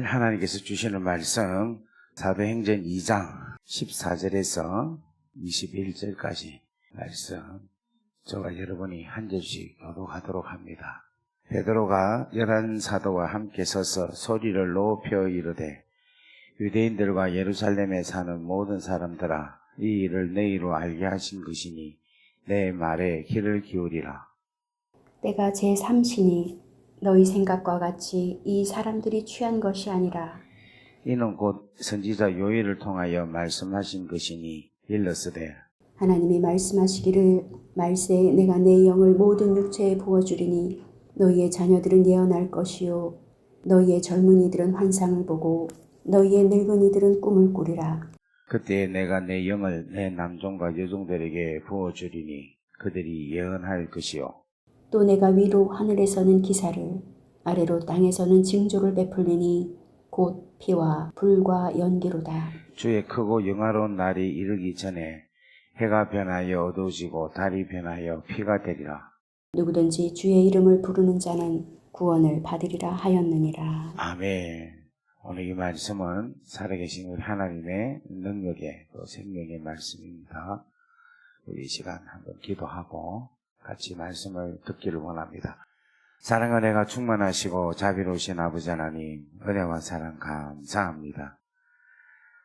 하나님께서 주시는 말씀 사도행전 2장 14절에서 21절까지 말씀 저와 여러분이 한 절씩 교독하도록 합니다. 베드로가 11사도와 함께 서서 소리를 높여 이르되 유대인들과 예루살렘에 사는 모든 사람들아 이 일을 너희로 알게 하신 것이니 내 말에 귀를 기울이라. 때가 제3시니 너희 생각과 같이 이 사람들이 취한 것이 아니라 이는 곧 선지자 요엘을 통하여 말씀하신 것이니 일러스되 하나님이 말씀하시기를 말세에 내가 내 영을 모든 육체에 부어주리니 너희의 자녀들은 예언할 것이요 너희의 젊은이들은 환상을 보고 너희의 늙은이들은 꿈을 꾸리라. 그때 내가 내 영을 내 남종과 여종들에게 부어주리니 그들이 예언할 것이요 또 내가 위로 하늘에서는 기사를 아래로 땅에서는 징조를 베풀리니 곧 피와 불과 연기로다. 주의 크고 영화로운 날이 이르기 전에 해가 변하여 어두워지고 달이 변하여 피가 되리라. 누구든지 주의 이름을 부르는 자는 구원을 받으리라 하였느니라. 아멘. 오늘 이 말씀은 살아계신 우리 하나님의 능력의 또 생명의 말씀입니다. 우리 이 시간 한번 기도하고 같이 말씀을 듣기를 원합니다. 사랑과 은혜가 충만하시고 자비로우신 아버지 하나님, 은혜와 사랑 감사합니다.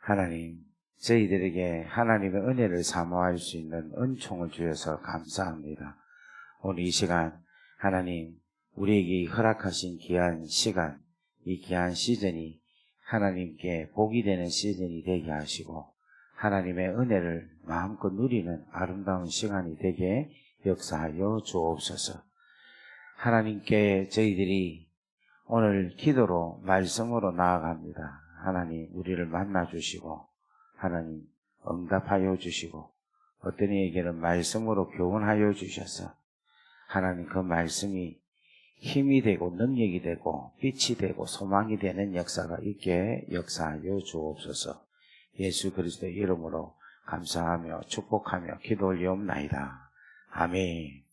하나님, 저희들에게 하나님의 은혜를 사모할 수 있는 은총을 주셔서 감사합니다. 오늘 이 시간 하나님, 우리에게 허락하신 귀한 시간, 이 귀한 시즌이 하나님께 복이 되는 시즌이 되게 하시고 하나님의 은혜를 마음껏 누리는 아름다운 시간이 되게 역사하여 주옵소서. 하나님께 저희들이 오늘 기도로 말씀으로 나아갑니다. 하나님 우리를 만나주시고 하나님 응답하여 주시고 어떤 이에게는 말씀으로 교훈하여 주셔서 하나님 그 말씀이 힘이 되고 능력이 되고 빛이 되고 소망이 되는 역사가 있게 역사하여 주옵소서. 예수 그리스도의 이름으로 감사하며 축복하며 기도 올리옵나이다. 아멘.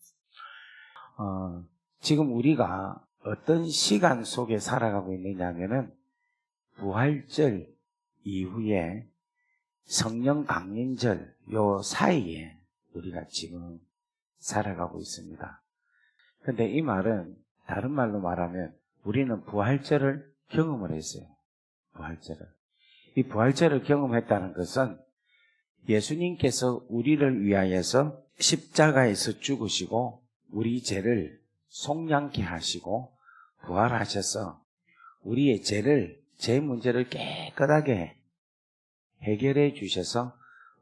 지금 우리가 어떤 시간 속에 살아가고 있느냐면은 부활절 이후에 성령 강림절 요 사이에 우리가 지금 살아가고 있습니다. 근데 이 말은 다른 말로 말하면 우리는 부활절을 경험을 했어요. 부활절을. 이 부활절을 경험했다는 것은 예수님께서 우리를 위하여서 십자가에서 죽으시고 우리 죄를 속량케 하시고 부활하셔서 우리의 죄 문제를 깨끗하게 해결해 주셔서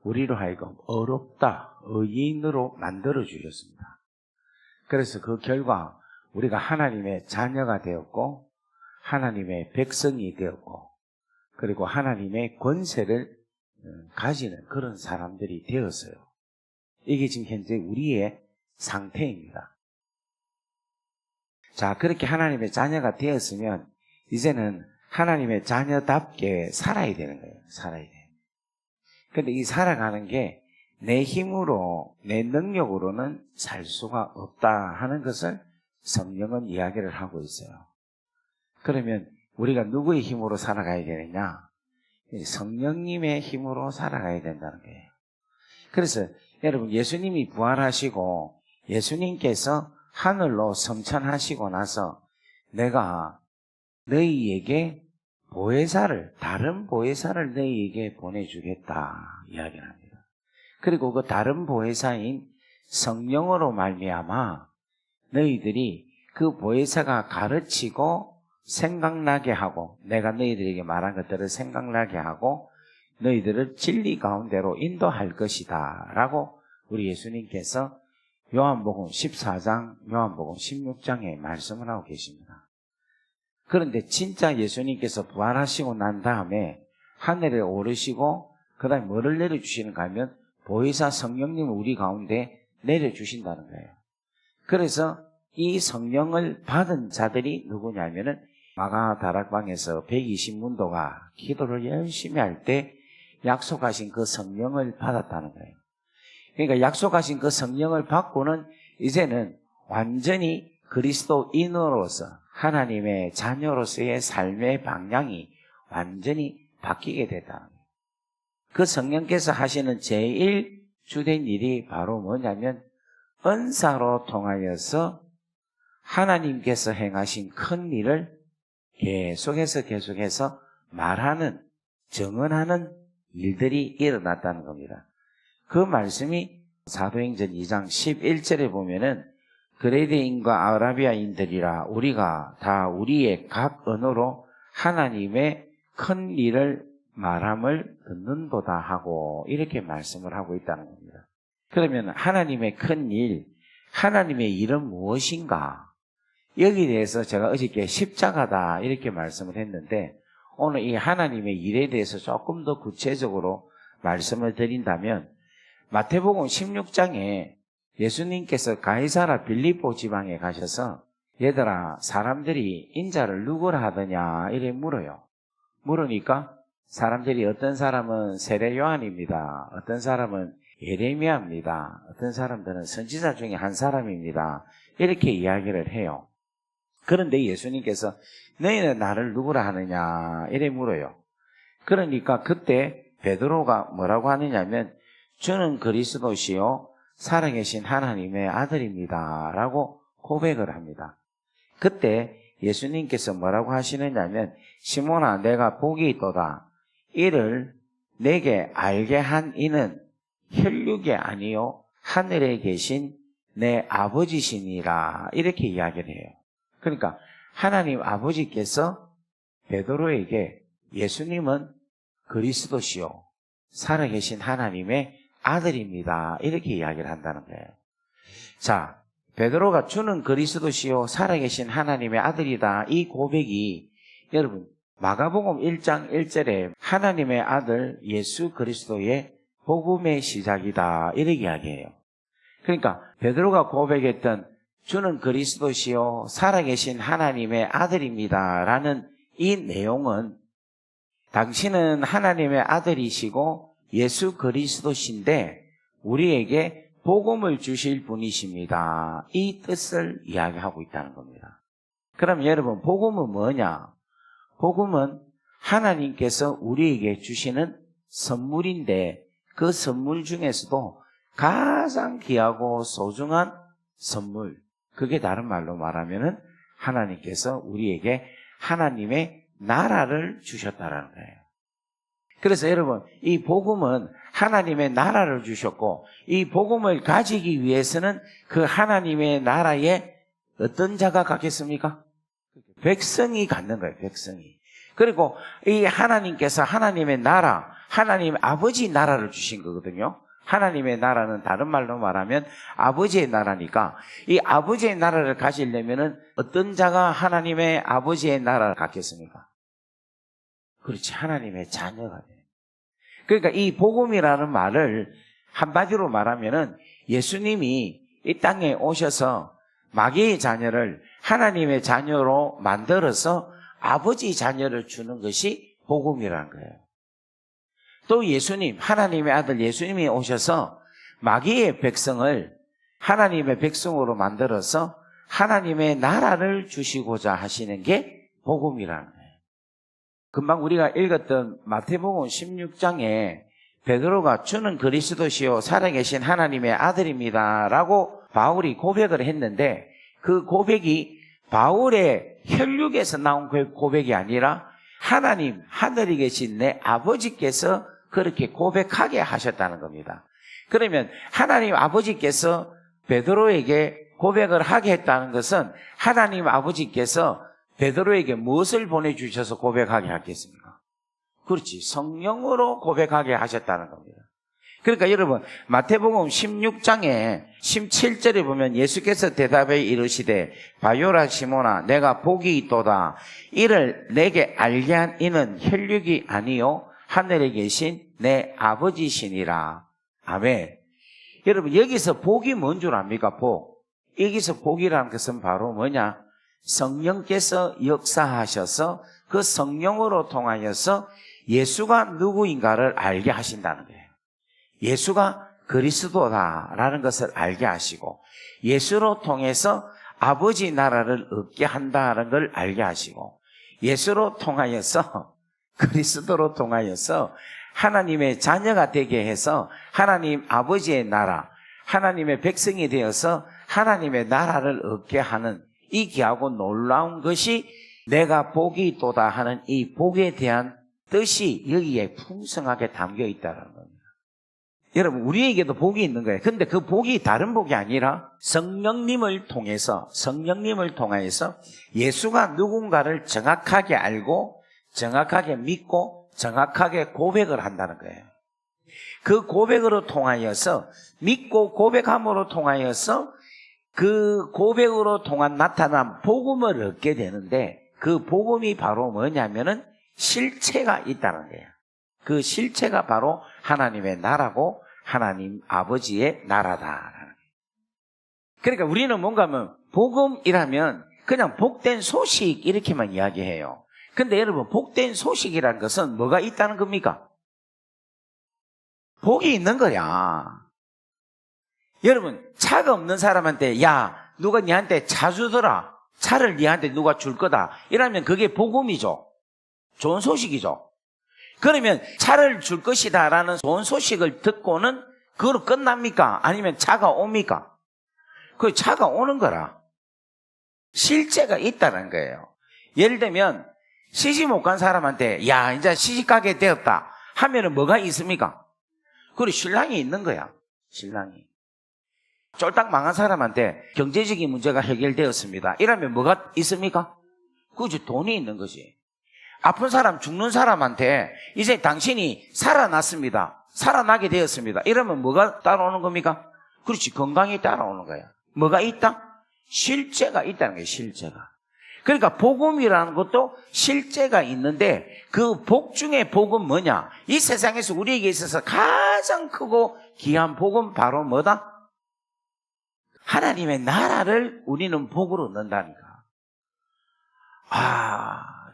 우리로 하여금 의롭다, 의인으로 만들어 주셨습니다. 그래서 그 결과 우리가 하나님의 자녀가 되었고 하나님의 백성이 되었고 그리고 하나님의 권세를 가지는 그런 사람들이 되었어요. 이게 지금 현재 우리의 상태입니다. 자, 그렇게 하나님의 자녀가 되었으면 이제는 하나님의 자녀답게 살아야 되는 거예요. 살아야 돼요. 근데 이 살아가는 게 내 힘으로, 내 능력으로는 살 수가 없다 하는 것을 성령은 이야기를 하고 있어요. 그러면 우리가 누구의 힘으로 살아가야 되느냐? 성령님의 힘으로 살아가야 된다는 거예요. 그래서 여러분 예수님이 부활하시고 예수님께서 하늘로 성천하시고 나서 내가 너희에게 다른 보혜사를 너희에게 보내주겠다 이야기를 합니다. 그리고 그 다른 보혜사인 성령으로 말미암아 너희들이 그 보혜사가 가르치고 생각나게 하고 내가 너희들에게 말한 것들을 생각나게 하고 너희들을 진리 가운데로 인도할 것이다 라고 우리 예수님께서 요한복음 14장, 요한복음 16장에 말씀을 하고 계십니다. 그런데 진짜 예수님께서 부활하시고 난 다음에 하늘에 오르시고 그 다음에 뭐를 내려주시는가 하면 보혜사 성령님을 우리 가운데 내려주신다는 거예요. 그래서 이 성령을 받은 자들이 누구냐면은 마가 다락방에서 120문도가 기도를 열심히 할 때 약속하신 그 성령을 받았다는 거예요. 그러니까 약속하신 그 성령을 받고는 이제는 완전히 그리스도인으로서 하나님의 자녀로서의 삶의 방향이 완전히 바뀌게 됐다는 거예요. 그 성령께서 하시는 제일 주된 일이 바로 뭐냐면 은사로 통하여서 하나님께서 행하신 큰 일을 계속해서 말하는, 증언하는 일들이 일어났다는 겁니다. 그 말씀이 사도행전 2장 11절에 보면은 그레데인과 아라비아인들이라 우리가 다 우리의 각 언어로 하나님의 큰 일을 말함을 듣는도다 하고 이렇게 말씀을 하고 있다는 겁니다. 그러면 하나님의 큰 일, 하나님의 일은 무엇인가? 여기에 대해서 제가 어저께 십자가다 이렇게 말씀을 했는데 오늘 이 하나님의 일에 대해서 조금 더 구체적으로 말씀을 드린다면 마태복음 16장에 예수님께서 가이사라 빌립보 지방에 가셔서 얘들아 사람들이 인자를 누구라 하더냐 이래 물어요. 물으니까 사람들이 어떤 사람은 세례 요한입니다. 어떤 사람은 예레미야입니다. 어떤 사람들은 선지자 중에 한 사람입니다. 이렇게 이야기를 해요. 그런데 예수님께서 너희는 나를 누구라 하느냐 이래 물어요. 그러니까 그때 베드로가 뭐라고 하느냐면 주는 그리스도시요 살아계신 하나님의 아들입니다 라고 고백을 합니다. 그때 예수님께서 뭐라고 하시느냐면 시몬아 내가 복이 있도다. 이를 내게 알게 한 이는 혈육이 아니요 하늘에 계신 내 아버지시니라 이렇게 이야기를 해요. 그러니까 하나님 아버지께서 베드로에게 예수님은 그리스도시요 살아계신 하나님의 아들입니다 이렇게 이야기를 한다는 거예요. 자, 베드로가 주는 그리스도시요 살아계신 하나님의 아들이다 이 고백이 여러분 마가복음 1장 1절에 하나님의 아들 예수 그리스도의 복음의 시작이다 이렇게 이야기해요. 그러니까 베드로가 고백했던 주는 그리스도시요 살아계신 하나님의 아들입니다 라는 이 내용은 당신은 하나님의 아들이시고 예수 그리스도신데 우리에게 복음을 주실 분이십니다. 이 뜻을 이야기하고 있다는 겁니다. 그럼 여러분 복음은 뭐냐? 복음은 하나님께서 우리에게 주시는 선물인데 그 선물 중에서도 가장 귀하고 소중한 선물, 그게 다른 말로 말하면은 하나님께서 우리에게 하나님의 나라를 주셨다라는 거예요. 그래서 여러분 이 복음은 하나님의 나라를 주셨고 이 복음을 가지기 위해서는 그 하나님의 나라에 어떤 자가 갖겠습니까? 백성이 갖는 거예요. 백성이. 그리고 이 하나님께서 하나님의 나라, 하나님 아버지 나라를 주신 거거든요. 하나님의 나라는 다른 말로 말하면 아버지의 나라니까 이 아버지의 나라를 가지려면은 어떤 자가 하나님의 아버지의 나라를 갖겠습니까? 그렇지, 하나님의 자녀가 돼요. 그러니까 이 복음이라는 말을 한마디로 말하면은 예수님이 이 땅에 오셔서 마귀의 자녀를 하나님의 자녀로 만들어서 아버지 자녀를 주는 것이 복음이라는 거예요. 또 예수님, 하나님의 아들 예수님이 오셔서 마귀의 백성을 하나님의 백성으로 만들어서 하나님의 나라를 주시고자 하시는 게 복음이라는 거예요. 금방 우리가 읽었던 마태복음 16장에 베드로가 주는 그리스도시요 살아계신 하나님의 아들입니다 라고 바울이 고백을 했는데 그 고백이 바울의 혈육에서 나온 그 고백이 아니라 하나님 하늘에 계신 내 아버지께서 그렇게 고백하게 하셨다는 겁니다. 그러면 하나님 아버지께서 베드로에게 고백을 하게 했다는 것은 하나님 아버지께서 베드로에게 무엇을 보내주셔서 고백하게 하겠습니까? 그렇지, 성령으로 고백하게 하셨다는 겁니다. 그러니까 여러분 마태복음 16장에 17절에 보면 예수께서 대답해 이르시되 바요라 시몬아 내가 복이 있도다. 이를 내게 알게 한 이는 혈육이 아니요 하늘에 계신 내 아버지시니라. 아멘. 여러분 여기서 복이 뭔 줄 압니까? 복. 여기서 복이라는 것은 바로 뭐냐? 성령께서 역사하셔서 그 성령으로 통하여서 예수가 누구인가를 알게 하신다는 거예요. 예수가 그리스도다라는 것을 알게 하시고 예수로 통해서 아버지 나라를 얻게 한다는 걸 알게 하시고 예수로 통하여서 그리스도로 통하여서 하나님의 자녀가 되게 해서 하나님 아버지의 나라, 하나님의 백성이 되어서 하나님의 나라를 얻게 하는 이 귀하고 놀라운 것이 내가 복이 있도다 하는 이 복에 대한 뜻이 여기에 풍성하게 담겨 있다는 겁니다. 여러분, 우리에게도 복이 있는 거예요. 근데 그 복이 다른 복이 아니라 성령님을 통하여서 예수가 누군가를 정확하게 알고 정확하게 믿고 정확하게 고백을 한다는 거예요. 그 고백으로 통하여서 믿고 고백함으로 통하여서 그 고백으로 통한 나타난 복음을 얻게 되는데 그 복음이 바로 뭐냐면은 실체가 있다는 거예요. 그 실체가 바로 하나님의 나라고 하나님 아버지의 나라다. 그러니까 우리는 뭔가 하면 복음이라면 그냥 복된 소식 이렇게만 이야기해요. 근데 여러분, 복된 소식이라는 것은 뭐가 있다는 겁니까? 복이 있는 거야. 여러분, 차가 없는 사람한테 야, 누가 니한테 차 주더라. 차를 니한테 누가 줄 거다. 이러면 그게 복음이죠. 좋은 소식이죠. 그러면 차를 줄 것이다 라는 좋은 소식을 듣고는 그거로 끝납니까? 아니면 차가 옵니까? 그 차가 오는 거라. 실제가 있다는 거예요. 예를 들면 시집 못 간 사람한테 야, 이제 시집 가게 되었다 하면은 뭐가 있습니까? 그리고 신랑이 있는 거야. 신랑이. 쫄딱 망한 사람한테 경제적인 문제가 해결되었습니다. 이러면 뭐가 있습니까? 그것이 돈이 있는 거지. 아픈 사람, 죽는 사람한테 이제 당신이 살아났습니다. 살아나게 되었습니다. 이러면 뭐가 따라오는 겁니까? 그렇지, 건강이 따라오는 거야. 뭐가 있다? 실제가 있다는 거예요, 실제가. 그러니까 복음이라는 것도 실제가 있는데 그 복 중에 복은 뭐냐? 이 세상에서 우리에게 있어서 가장 크고 귀한 복은 바로 뭐다? 하나님의 나라를 우리는 복으로 넣는다니까.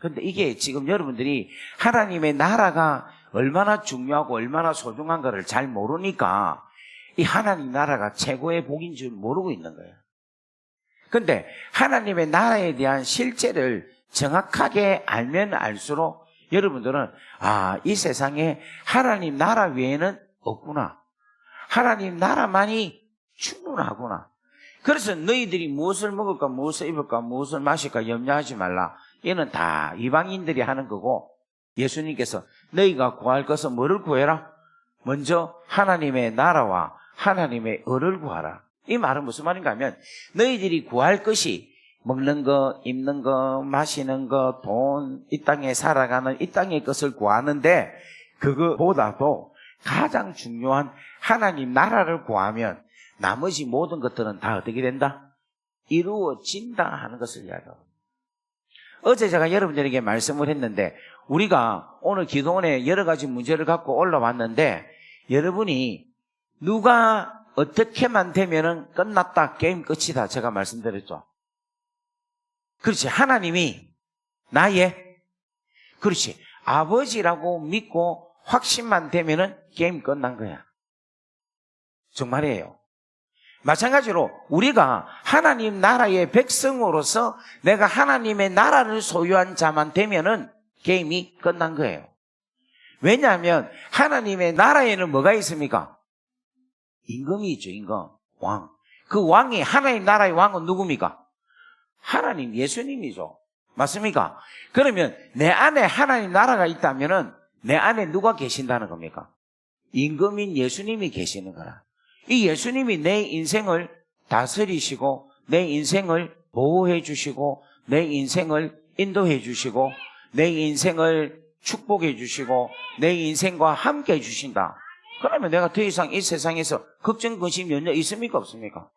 근데 이게 지금 여러분들이 하나님의 나라가 얼마나 중요하고 얼마나 소중한가를 잘 모르니까 이 하나님 나라가 최고의 복인 줄 모르고 있는 거예요. 근데 하나님의 나라에 대한 실제를 정확하게 알면 알수록 여러분들은 이 세상에 하나님 나라 외에는 없구나. 하나님 나라만이 충분하구나. 그래서 너희들이 무엇을 먹을까, 무엇을 입을까, 무엇을 마실까 염려하지 말라. 이는 다 이방인들이 하는 거고 예수님께서 너희가 구할 것은 뭐를 구해라? 먼저 하나님의 나라와 하나님의 의를 구하라. 이 말은 무슨 말인가 하면 너희들이 구할 것이 먹는 거, 입는 거, 마시는 거, 돈, 이 땅에 살아가는 이 땅의 것을 구하는데 그거보다도 가장 중요한 하나님 나라를 구하면 나머지 모든 것들은 다 어떻게 된다? 이루어진다 하는 것을 이야기합니다. 어제 제가 여러분들에게 말씀을 했는데 우리가 오늘 기도원에 여러 가지 문제를 갖고 올라왔는데 여러분이 누가 어떻게만 되면은 끝났다, 게임 끝이다 제가 말씀드렸죠. 그렇지, 하나님이 나의 그렇지 아버지라고 믿고 확신만 되면은 게임 끝난 거야. 정말이에요. 마찬가지로 우리가 하나님 나라의 백성으로서 내가 하나님의 나라를 소유한 자만 되면은 게임이 끝난 거예요. 왜냐하면 하나님의 나라에는 뭐가 있습니까? 임금이 있죠, 임금. 왕. 그 왕이, 하나님 나라의 왕은 누굽니까? 하나님, 예수님이죠. 맞습니까? 그러면 내 안에 하나님 나라가 있다면은 내 안에 누가 계신다는 겁니까? 임금인 예수님이 계시는 거라. 이 예수님이 내 인생을 다스리시고 내 인생을 보호해 주시고 내 인생을 인도해 주시고 내 인생을 축복해 주시고 내 인생과 함께 해 주신다. 그러면 내가 더 이상 이 세상에서 걱정, 근심, 염려 있습니까? 없습니까?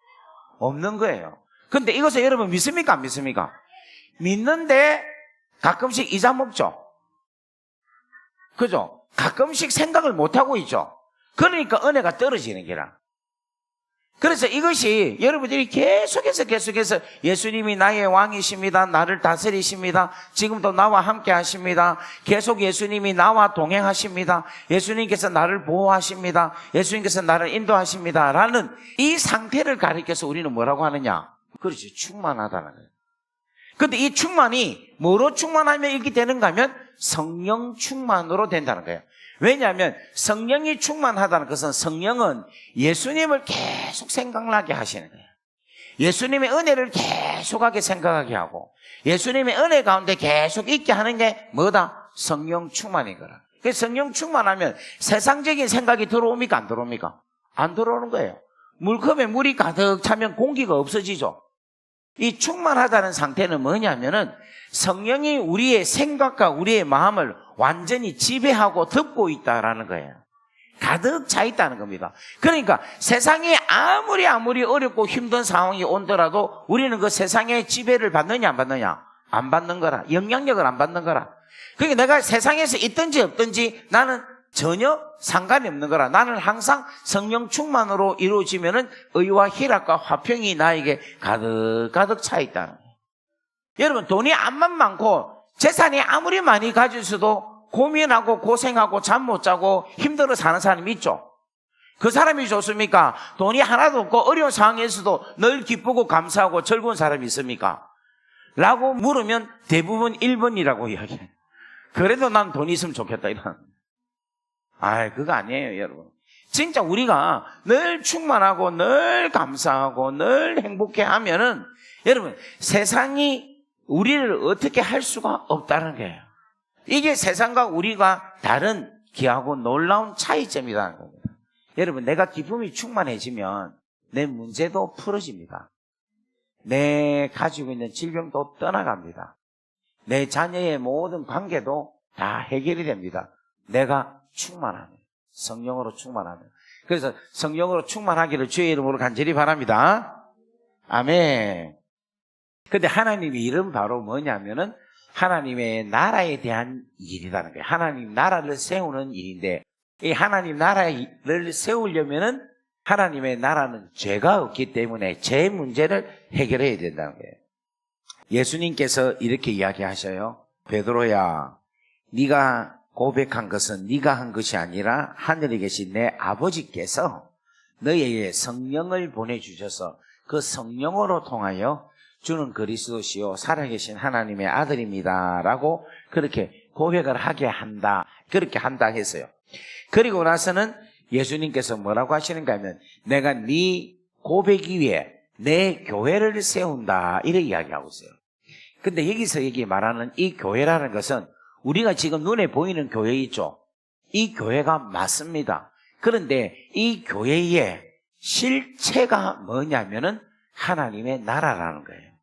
없는 거예요. 근데 이것을 여러분 믿습니까? 안 믿습니까? 믿는데 가끔씩 잊어먹죠. 그죠? 가끔씩 생각을 못하고 있죠. 그러니까 은혜가 떨어지는 게라. 그래서 이것이 여러분들이 계속해서 예수님이 나의 왕이십니다. 나를 다스리십니다. 지금도 나와 함께 하십니다. 계속 예수님이 나와 동행하십니다. 예수님께서 나를 보호하십니다. 예수님께서 나를 인도하십니다. 라는 이 상태를 가리켜서 우리는 뭐라고 하느냐? 그렇지, 충만하다는 거예요. 근데 이 충만이 뭐로 충만하면 이렇게 되는가 하면 성령 충만으로 된다는 거예요. 왜냐하면 성령이 충만하다는 것은 성령은 예수님을 계속 생각나게 하시는 거예요. 예수님의 은혜를 계속하게 생각하게 하고 예수님의 은혜 가운데 계속 있게 하는 게 뭐다? 성령 충만인 거라. 그래서 성령 충만하면 세상적인 생각이 들어옵니까? 안 들어옵니까? 안 들어오는 거예요. 물컵에 물이 가득 차면 공기가 없어지죠. 이 충만하다는 상태는 뭐냐면은 성령이 우리의 생각과 우리의 마음을 완전히 지배하고 덮고 있다라는 거예요. 가득 차 있다는 겁니다. 그러니까 세상이 아무리 어렵고 힘든 상황이 온더라도 우리는 그 세상의 지배를 받느냐 안 받느냐? 안 받는 거라. 영향력을 안 받는 거라. 그러니까 내가 세상에서 있든지 없든지 나는 전혀 상관이 없는 거라. 나는 항상 성령 충만으로 이루어지면은 의와 희락과 화평이 나에게 가득 차 있다는 거예요. 여러분, 돈이 암만 많고 재산이 아무리 많이 가졌어도 고민하고 고생하고 잠 못 자고 힘들어 사는 사람이 있죠. 그 사람이 좋습니까? 돈이 하나도 없고 어려운 상황에서도 늘 기쁘고 감사하고 즐거운 사람이 있습니까? 라고 물으면 대부분 1번이라고 이야기해요. 그래도 난 돈이 있으면 좋겠다 이런. 그거 아니에요, 여러분. 진짜 우리가 늘 충만하고 늘 감사하고 늘 행복해 하면은 여러분, 세상이 우리를 어떻게 할 수가 없다는 거예요. 이게 세상과 우리가 다른 귀하고 놀라운 차이점이라는 겁니다. 여러분, 내가 기쁨이 충만해지면 내 문제도 풀어집니다. 내 가지고 있는 질병도 떠나갑니다. 내 자녀의 모든 관계도 다 해결이 됩니다. 내가 충만하면, 성령으로 충만하면. 그래서 성령으로 충만하기를 주의 이름으로 간절히 바랍니다. 아멘. 근데 하나님의 일은 바로 뭐냐면은 하나님의 나라에 대한 일이라는 거예요. 하나님 나라를 세우는 일인데 이 하나님 나라를 세우려면은 하나님의 나라는 죄가 없기 때문에 죄 문제를 해결해야 된다는 거예요. 예수님께서 이렇게 이야기하셔요. 베드로야, 네가 고백한 것은 네가 한 것이 아니라 하늘에 계신 내 아버지께서 너에게 성령을 보내주셔서 그 성령으로 통하여 주는 그리스도시요 살아계신 하나님의 아들입니다 라고 그렇게 고백을 하게 한다, 그렇게 한다 했어요. 그리고 나서는 예수님께서 뭐라고 하시는가 하면 내가 네 고백 위에 내 교회를 세운다 이렇게 이야기하고 있어요. 근데 여기서 말하는 이 교회라는 것은 우리가 지금 눈에 보이는 교회 있죠. 이 교회가 맞습니다. 그런데 이 교회의 실체가 뭐냐면은 하나님의 나라라는 거예요.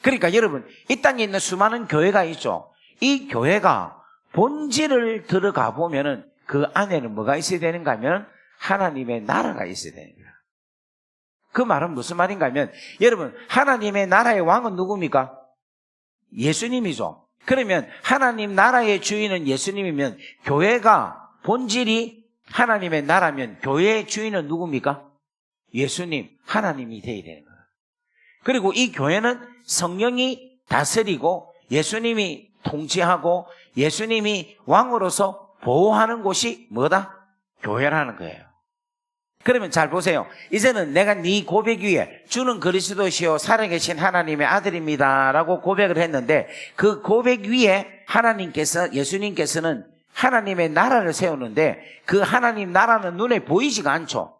그러니까 여러분, 이 땅에 있는 수많은 교회가 있죠. 이 교회가 본질을 들어가 보면은 그 안에는 뭐가 있어야 되는가 하면 하나님의 나라가 있어야 되는 거예요. 그 말은 무슨 말인가 하면 여러분, 하나님의 나라의 왕은 누굽니까? 예수님이죠. 그러면 하나님 나라의 주인은 예수님이면 교회가 본질이 하나님의 나라면 교회의 주인은 누굽니까? 예수님, 하나님이 되어야 되는 거예요. 그리고 이 교회는 성령이 다스리고 예수님이 통치하고 예수님이 왕으로서 보호하는 곳이 뭐다? 교회라는 거예요. 그러면 잘 보세요. 이제는 내가 네 고백 위에 주는 그리스도시요 살아계신 하나님의 아들입니다 라고 고백을 했는데 그 고백 위에 예수님께서는 하나님의 나라를 세우는데 그 하나님 나라는 눈에 보이지가 않죠.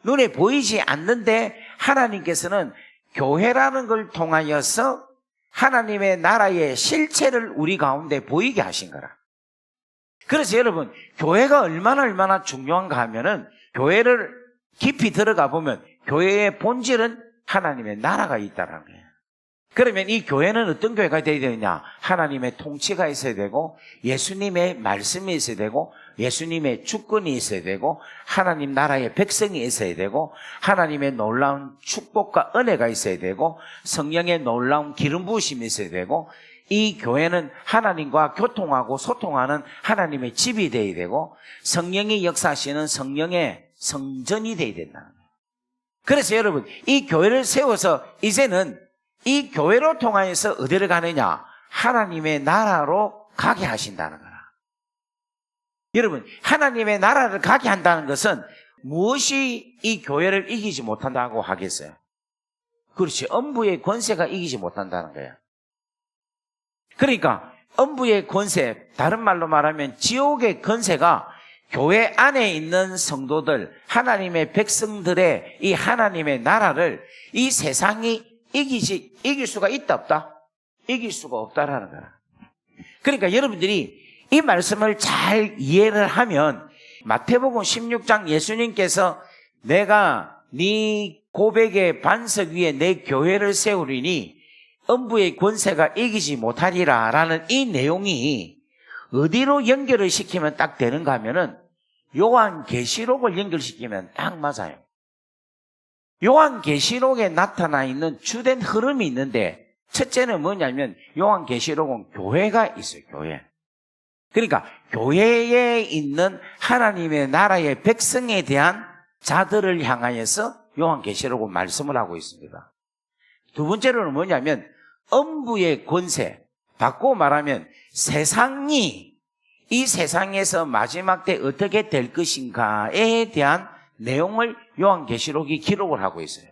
눈에 보이지 않는데 하나님께서는 교회라는 걸 통하여서 하나님의 나라의 실체를 우리 가운데 보이게 하신 거라. 그래서 여러분, 교회가 얼마나 중요한가 하면은 교회를 깊이 들어가 보면 교회의 본질은 하나님의 나라가 있다는 거예요. 그러면 이 교회는 어떤 교회가 되어야 되느냐? 하나님의 통치가 있어야 되고 예수님의 말씀이 있어야 되고 예수님의 주권이 있어야 되고 하나님 나라의 백성이 있어야 되고 하나님의 놀라운 축복과 은혜가 있어야 되고 성령의 놀라운 기름 부으심이 있어야 되고 이 교회는 하나님과 교통하고 소통하는 하나님의 집이 되어야 되고 성령이 역사하시는 성령의 성전이 되어야 된다는 거예요. 그래서 여러분, 이 교회를 세워서 이제는 이 교회로 통하여서 어디를 가느냐? 하나님의 나라로 가게 하신다는 거라. 여러분, 하나님의 나라를 가게 한다는 것은 무엇이 이 교회를 이기지 못한다고 하겠어요? 그렇지, 엄부의 권세가 이기지 못한다는 거예요. 그러니까 음부의 권세, 다른 말로 말하면 지옥의 권세가 교회 안에 있는 성도들, 하나님의 백성들의 이 하나님의 나라를 이 세상이 이길 수가 있다 없다? 이길 수가 없다라는 거야. 그러니까 여러분들이 이 말씀을 잘 이해를 하면 마태복음 16장 예수님께서 내가 네 고백의 반석 위에 내 교회를 세우리니 음부의 권세가 이기지 못하리라 라는 이 내용이 어디로 연결을 시키면 딱 되는가 하면은 요한계시록을 연결시키면 딱 맞아요. 요한계시록에 나타나 있는 주된 흐름이 있는데 첫째는 뭐냐면 요한계시록은 교회가 있어요. 교회. 그러니까 교회에 있는 하나님의 나라의 백성에 대한 자들을 향하여서 요한계시록은 말씀을 하고 있습니다. 두 번째로는 뭐냐면 음부의 권세, 바꾸어 말하면 세상이 이 세상에서 마지막 때 어떻게 될 것인가에 대한 내용을 요한계시록이 기록을 하고 있어요.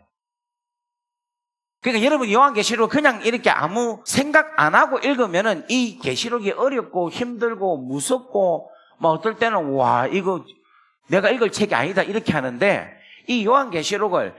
그러니까 여러분 요한계시록 그냥 이렇게 아무 생각 안 하고 읽으면은 이 계시록이 어렵고 힘들고 무섭고 뭐 어떨 때는 와 이거 내가 읽을 책이 아니다 이렇게 하는데 이 요한계시록을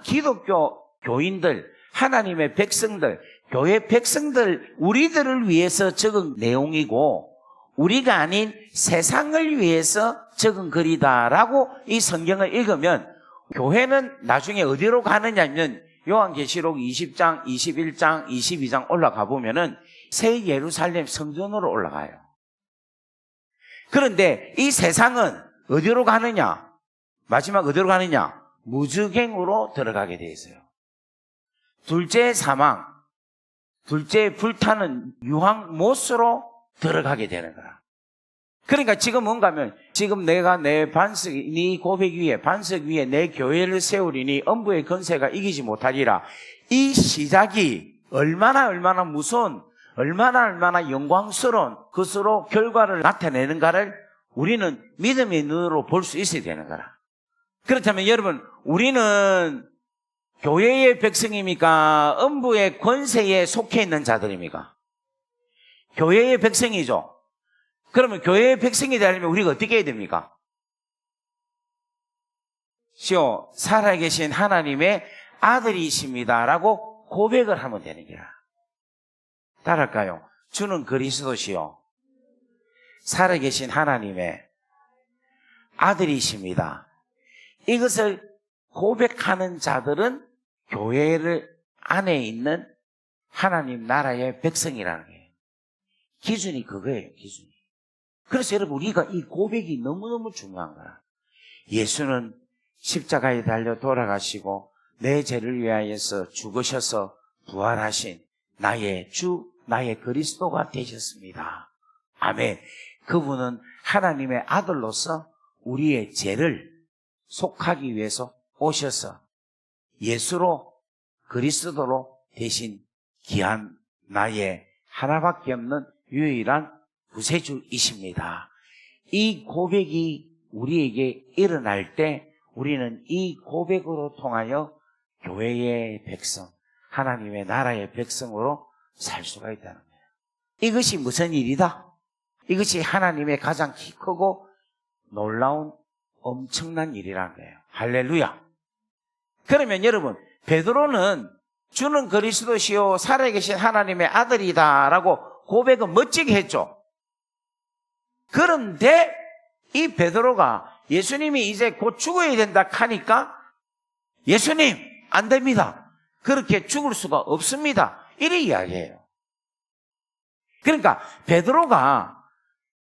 기독교 교인들, 하나님의 백성들, 교회 백성들 우리들을 위해서 적은 내용이고 우리가 아닌 세상을 위해서 적은 글이다라고 이 성경을 읽으면 교회는 나중에 어디로 가느냐면 요한계시록 20장, 21장, 22장 올라가 보면은 새 예루살렘 성전으로 올라가요. 그런데 이 세상은 어디로 가느냐? 마지막 어디로 가느냐? 무저갱으로 들어가게 돼 있어요. 둘째 사망, 둘째 불타는 유황못으로 들어가게 되는 거야. 그러니까 지금 뭔가 하면 지금 내가 내 반석, 네 고백 위에 반석 위에 내 교회를 세우리니 음부의 권세가 이기지 못하리라. 이 시작이 얼마나 무서운 얼마나 영광스러운 것으로 결과를 나타내는가를 우리는 믿음의 눈으로 볼 수 있어야 되는 거라. 그렇다면 여러분 우리는 교회의 백성입니까? 음부의 권세에 속해 있는 자들입니까? 교회의 백성이죠. 그러면 교회의 백성이 되려면 우리가 어떻게 해야 됩니까? 살아계신 하나님의 아들이십니다라고 고백을 하면 되는 거야. 따라할까요? 주는 그리스도시요 살아계신 하나님의 아들이십니다. 이것을 고백하는 자들은 교회를 안에 있는 하나님 나라의 백성이라는 거예요. 기준이 그거예요. 기준이. 그래서 여러분 우리가 이 고백이 너무너무 중요한 거야. 예수는 십자가에 달려 돌아가시고 내 죄를 위하여서 죽으셔서 부활하신 나의 주, 나의 그리스도가 되셨습니다. 아멘. 그분은 하나님의 아들로서 우리의 죄를 속하기 위해서 오셔서 예수로 그리스도로 대신 귀한 나의 하나밖에 없는 유일한 구세주이십니다. 이 고백이 우리에게 일어날 때 우리는 이 고백으로 통하여 교회의 백성, 하나님의 나라의 백성으로 살 수가 있다는 거예요. 이것이 무슨 일이다? 이것이 하나님의 가장 크고 놀라운 엄청난 일이라는 거예요. 할렐루야. 그러면 여러분 베드로는 주는 그리스도시요 살아계신 하나님의 아들이다라고 고백은 멋지게 했죠. 그런데 이 베드로가 예수님이 이제 곧 죽어야 된다 하니까 예수님 안 됩니다. 그렇게 죽을 수가 없습니다. 이래 이야기해요. 그러니까 베드로가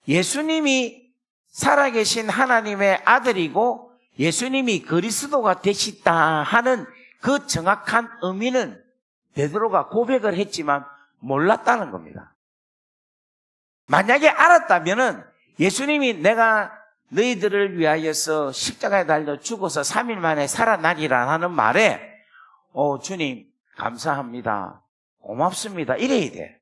예수님이 살아계신 하나님의 아들이고 예수님이 그리스도가 되시다 하는 그 정확한 의미는 베드로가 고백을 했지만 몰랐다는 겁니다. 만약에 알았다면은 예수님이 내가 너희들을 위하여서 십자가에 달려 죽어서 3일 만에 살아나리라 하는 말에 주님 감사합니다. 고맙습니다. 이래야 돼.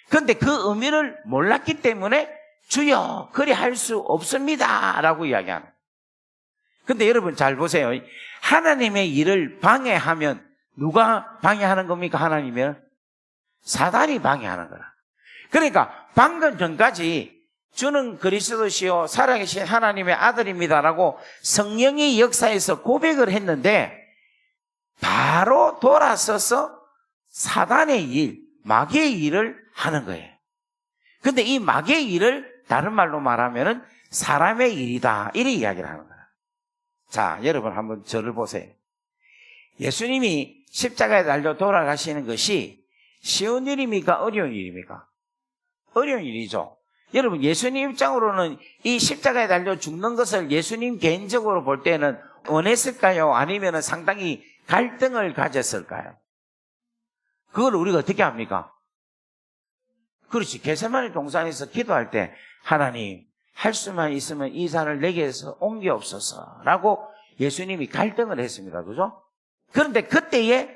그런데 그 의미를 몰랐기 때문에 주여 그리 할 수 없습니다 라고 이야기하는. 근데 여러분 잘 보세요. 하나님의 일을 방해하면 누가 방해하는 겁니까? 하나님을? 사단이 방해하는 거라. 그러니까 방금 전까지 주는 그리스도시요 살아계신 하나님의 아들입니다라고 성령의 역사에서 고백을 했는데 바로 돌아서서 사단의 일, 마귀의 일을 하는 거예요. 근데 이 마귀의 일을 다른 말로 말하면은 사람의 일이다, 이렇게 이야기를 하는 거예요. 자, 여러분 한번 저를 보세요. 예수님이 십자가에 달려 돌아가시는 것이 쉬운 일입니까? 어려운 일입니까? 어려운 일이죠. 여러분, 예수님 입장으로는 이 십자가에 달려 죽는 것을 예수님 개인적으로 볼 때는 원했을까요? 아니면 상당히 갈등을 가졌을까요? 그걸 우리가 어떻게 합니까? 그렇지. 겟세마네 동산에서 기도할 때 하나님, 할 수만 있으면 이 산을 내게서 옮겨옵소서라고 예수님이 갈등을 했습니다. 그죠? 그런데 그때에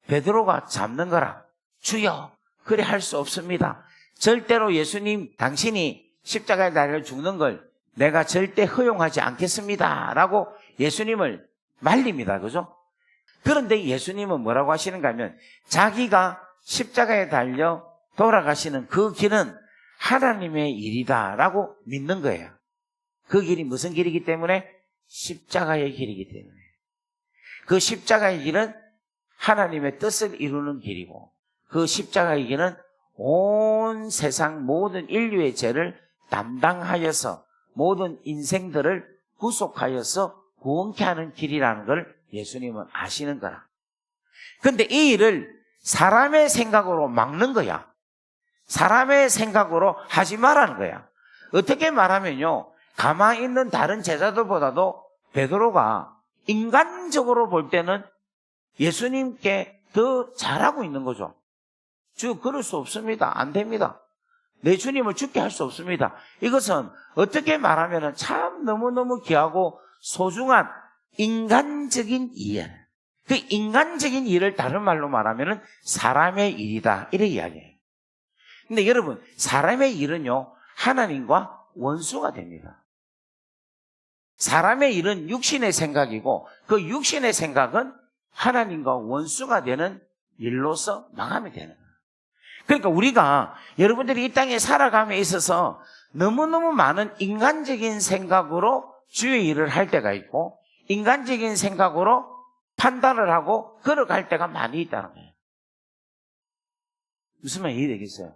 베드로가 잡는 거라. 주여, 그래 할 수 없습니다. 절대로 예수님, 당신이 십자가에 달려 죽는 걸 내가 절대 허용하지 않겠습니다 라고 예수님을 말립니다. 그죠? 그런데 예수님은 뭐라고 하시는가 하면 자기가 십자가에 달려 돌아가시는 그 길은 하나님의 일이다 라고 믿는 거예요. 그 길이 무슨 길이기 때문에? 십자가의 길이기 때문에. 그 십자가의 길은 하나님의 뜻을 이루는 길이고, 그 십자가의 길은 온 세상 모든 인류의 죄를 담당하여서 모든 인생들을 구속하여서 구원케 하는 길이라는 걸 예수님은 아시는 거라. 근데 이 일을 사람의 생각으로 막는 거야. 사람의 생각으로 하지 말라는 거야. 어떻게 말하면요, 가만히 있는 다른 제자들보다도 베드로가 인간적으로 볼 때는 예수님께 더 잘하고 있는 거죠. 주, 그럴 수 없습니다. 안 됩니다. 내 주님을 죽게 할 수 없습니다. 이것은 어떻게 말하면 참 너무너무 귀하고 소중한 인간적인 이해. 그 인간적인 일을 다른 말로 말하면 사람의 일이다, 이렇게 이야기해요. 근데 여러분, 사람의 일은요, 하나님과 원수가 됩니다. 사람의 일은 육신의 생각이고, 그 육신의 생각은 하나님과 원수가 되는 일로서 망하게 되는 거예요. 그러니까 우리가, 여러분들이 이 땅에 살아감에 있어서 너무너무 많은 인간적인 생각으로 주의 일을 할 때가 있고, 인간적인 생각으로 판단을 하고 걸어갈 때가 많이 있다는 거예요. 무슨 말 이해되겠어요?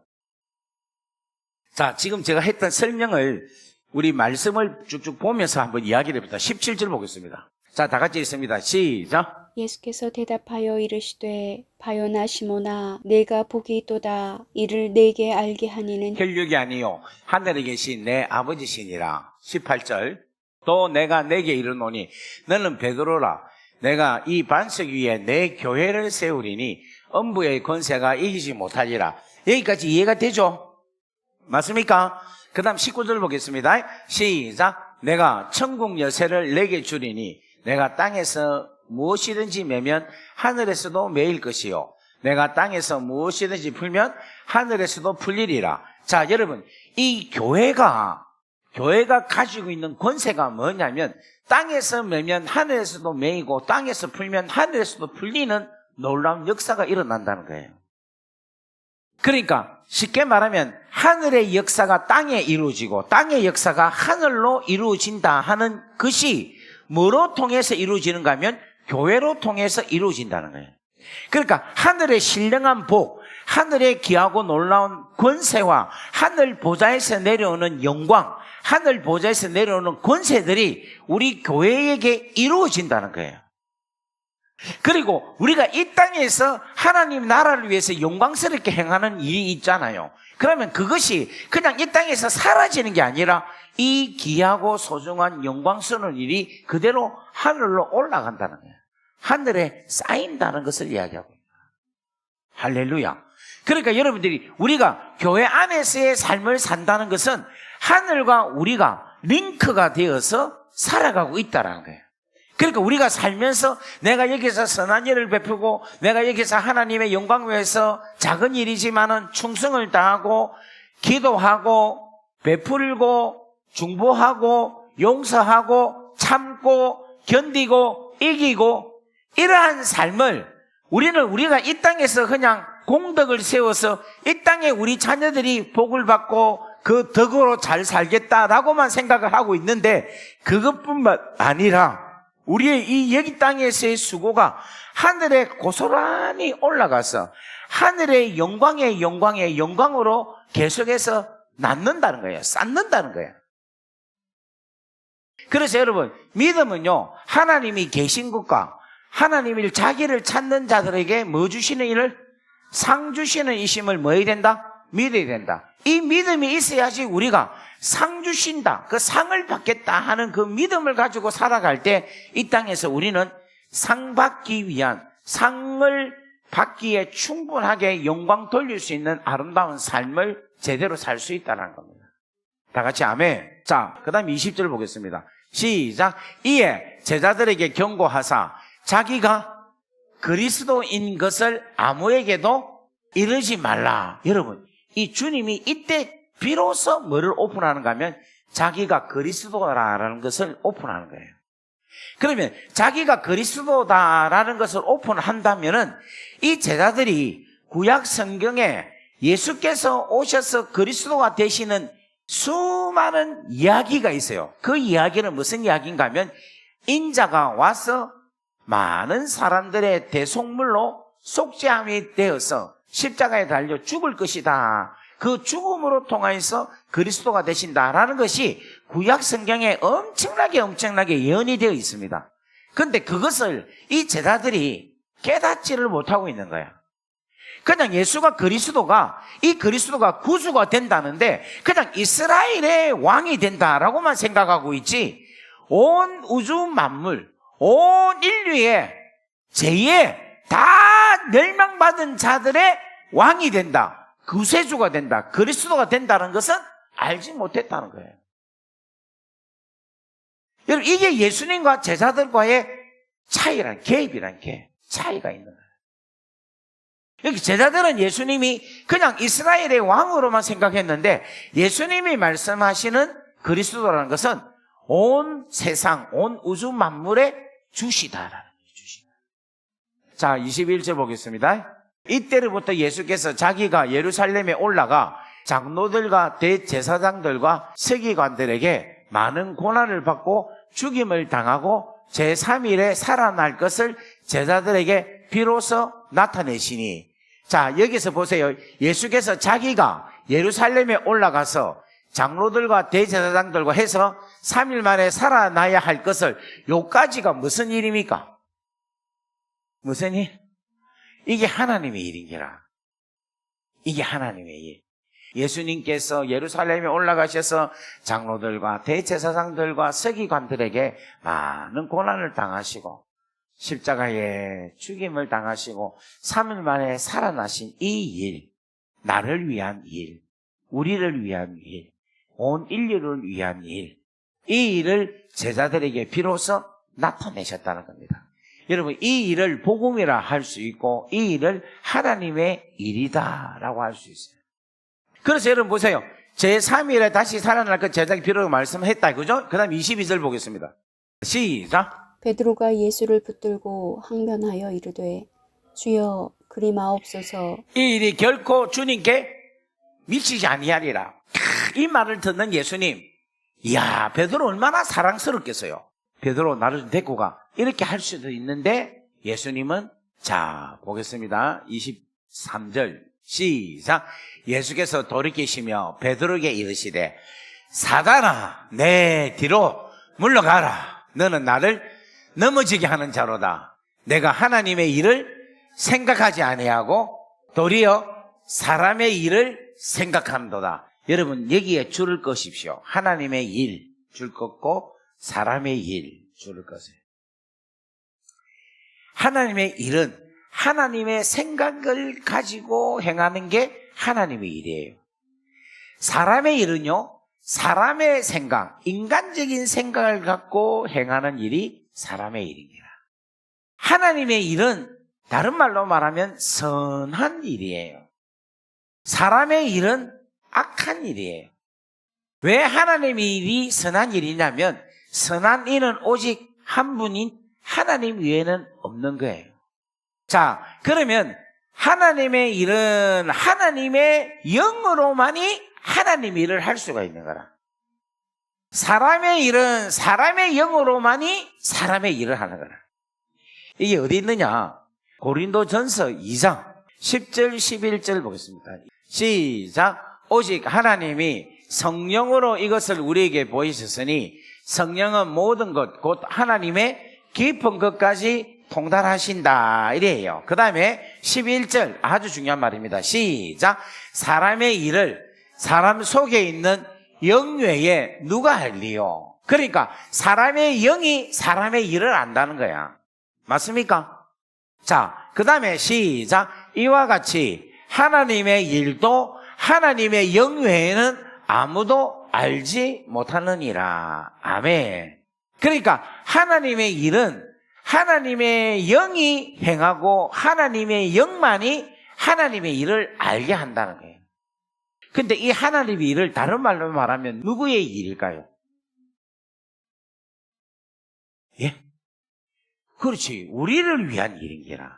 자, 지금 제가 했던 설명을 우리 말씀을 쭉쭉 보면서 한번 이야기를 해봅니다. 17절 보겠습니다. 자, 다 같이 있습니다. 시작. 예수께서 대답하여 이르시되 바요나 시모나 내가 복이 있도다. 이를 내게 알게 하니는 혈육이 아니요 하늘에 계신 내 아버지시니라. 18절. 또 내가 내게 이르노니 너는 베드로라. 내가 이 반석 위에 내 교회를 세우리니 엄부의 권세가 이기지 못하리라. 여기까지 이해가 되죠? 맞습니까? 그 다음 19절 보겠습니다. 시작. 내가 천국 열쇠를 내게 주리니 내가 땅에서 무엇이든지 매면 하늘에서도 매일 것이요 내가 땅에서 무엇이든지 풀면 하늘에서도 풀리리라. 자, 여러분, 이 교회가 가지고 있는 권세가 뭐냐면 땅에서 매면 하늘에서도 매이고 땅에서 풀면 하늘에서도 풀리는 놀라운 역사가 일어난다는 거예요. 그러니까 쉽게 말하면 하늘의 역사가 땅에 이루어지고 땅의 역사가 하늘로 이루어진다 하는 것이 뭐로 통해서 이루어지는가 하면 교회로 통해서 이루어진다는 거예요. 그러니까 하늘의 신령한 복, 하늘의 귀하고 놀라운 권세와 하늘 보좌에서 내려오는 영광, 하늘 보좌에서 내려오는 권세들이 우리 교회에게 이루어진다는 거예요. 그리고 우리가 이 땅에서 하나님 나라를 위해서 영광스럽게 행하는 일이 있잖아요. 그러면 그것이 그냥 이 땅에서 사라지는 게 아니라 이 귀하고 소중한 영광스러운 일이 그대로 하늘로 올라간다는 거예요. 하늘에 쌓인다는 것을 이야기하고 있다. 할렐루야. 그러니까 여러분들이 우리가 교회 안에서의 삶을 산다는 것은 하늘과 우리가 링크가 되어서 살아가고 있다는 거예요. 그러니까 우리가 살면서 내가 여기서 선한 일을 베푸고 내가 여기서 하나님의 영광 위해서 작은 일이지만은 충성을 다하고 기도하고 베풀고 중보하고 용서하고 참고 견디고 이기고 이러한 삶을 우리가 이 땅에서 그냥 공덕을 세워서 이 땅에 우리 자녀들이 복을 받고 그 덕으로 잘 살겠다라고만 생각을 하고 있는데, 그것뿐만 아니라 우리의 이 여기 땅에서의 수고가 하늘에 고스란히 올라가서 하늘의 영광의 영광으로 계속해서 낳는다는 거예요. 쌓는다는 거예요. 그래서 여러분, 믿음은요, 하나님이 계신 것과 하나님이 자기를 찾는 자들에게 뭐 주시는 일을? 상 주시는 이심을 뭐 해야 된다? 믿어야 된다. 이 믿음이 있어야지 우리가 상 주신다, 그 상을 받겠다 하는 그 믿음을 가지고 살아갈 때 이 땅에서 우리는 상 받기 위한, 상을 받기에 충분하게 영광 돌릴 수 있는 아름다운 삶을 제대로 살 수 있다는 겁니다. 다 같이 아멘. 자, 그 다음 20절 보겠습니다. 시작. 이에 제자들에게 경고하사 자기가 그리스도인 것을 아무에게도 이르지 말라. 여러분, 이 주님이 이때 비로소 뭐를 오픈하는가 하면 자기가 그리스도라는 것을 오픈하는 거예요. 그러면 자기가 그리스도다라는 것을 오픈한다면은 이 제자들이 구약 성경에 예수께서 오셔서 그리스도가 되시는 수많은 이야기가 있어요. 그 이야기는 무슨 이야기인가 하면 인자가 와서 많은 사람들의 대속물로 속죄함이 되어서 십자가에 달려 죽을 것이다. 그 죽음으로 통하여서 그리스도가 되신다라는 것이 구약 성경에 엄청나게 예언이 되어 있습니다. 그런데 그것을 이 제자들이 깨닫지를 못하고 있는 거야. 그냥 예수가 이 그리스도가 구주가 된다는데 그냥 이스라엘의 왕이 된다라고만 생각하고 있지, 온 우주 만물, 온 인류의 제2의 다 멸망받은 자들의 왕이 된다, 구세주가 된다, 그리스도가 된다는 것은 알지 못했다는 거예요. 여러분, 이게 예수님과 제자들과의 차이란, 갭이란 차이가 있는 거예요. 여기 제자들은 예수님이 그냥 이스라엘의 왕으로만 생각했는데, 예수님이 말씀하시는 그리스도라는 것은 온 세상, 온 우주 만물의 주시다라는 거예요. 주시다. 자, 21절 보겠습니다. 이때로부터 예수께서 자기가 예루살렘에 올라가 장로들과 대제사장들과 서기관들에게 많은 고난을 받고 죽임을 당하고 제3일에 살아날 것을 제자들에게 비로소 나타내시니. 자, 여기서 보세요. 예수께서 자기가 예루살렘에 올라가서 장로들과 대제사장들과 해서 3일 만에 살아나야 할 것을, 요까지가 무슨 일입니까? 무슨 일? 이게 하나님의 일인기라. 이게 하나님의 일. 예수님께서 예루살렘에 올라가셔서 장로들과 대제사장들과 서기관들에게 많은 고난을 당하시고 십자가에 죽임을 당하시고 3일 만에 살아나신 이 일, 나를 위한 일, 우리를 위한 일, 온 인류를 위한 일, 이 일을 제자들에게 비로소 나타내셨다는 겁니다. 여러분, 이 일을 복음이라 할 수 있고 이 일을 하나님의 일이다라고 할 수 있어요. 그래서 여러분 보세요. 제3일에 다시 살아날 것 제자에게 비로소 말씀했다, 그죠? 그 다음 22절 보겠습니다. 시작. 베드로가 예수를 붙들고 항변하여 이르되 주여 그리 마옵소서. 이 일이 결코 주님께 미치지 아니하리라. 이 말을 듣는 예수님, 이야, 베드로 얼마나 사랑스럽겠어요. 베드로 나를 데리고 가, 이렇게 할 수도 있는데 예수님은, 자 보겠습니다. 23절 시작. 예수께서 돌이키시며 베드로에게 이르시되 사단아, 내 뒤로 물러가라. 너는 나를 넘어지게 하는 자로다. 내가 하나님의 일을 생각하지 아니하고 도리어 사람의 일을 생각하는도다. 여러분, 여기에 줄을 것입시오. 하나님의 일 줄 것고 사람의 일 줄을 것이에요. 하나님의 일은 하나님의 생각을 가지고 행하는 게 하나님의 일이에요. 사람의 일은요, 사람의 생각, 인간적인 생각을 갖고 행하는 일이 사람의 일입니다. 하나님의 일은 다른 말로 말하면 선한 일이에요. 사람의 일은 악한 일이에요. 왜 하나님의 일이 선한 일이냐면 선한 일은 오직 한 분인 하나님 외에는 없는 거예요. 자, 그러면 하나님의 일은 하나님의 영으로만이 하나님의 일을 할 수가 있는 거라. 사람의 일은 사람의 영으로만이 사람의 일을 하는 거라. 이게 어디 있느냐? 고린도전서 2장 10절 11절 보겠습니다. 시작. 오직 하나님이 성령으로 이것을 우리에게 보이셨으니 성령은 모든 것 곧 하나님의 깊은 것까지 통달하신다 이래요. 그 다음에 11절 아주 중요한 말입니다. 시작. 사람의 일을 사람 속에 있는 영 외에 누가 할리요? 그러니까 사람의 영이 사람의 일을 안다는 거야. 맞습니까? 자, 그 다음에 시작. 이와 같이 하나님의 일도 하나님의 영 외에는 아무도 알지 못하느니라. 아멘. 그러니까 하나님의 일은 하나님의 영이 행하고 하나님의 영만이 하나님의 일을 알게 한다는 거예요. 근데 이 하나님의 일을 다른 말로 말하면 누구의 일일까요? 예? 그렇지. 우리를 위한 일인 게라.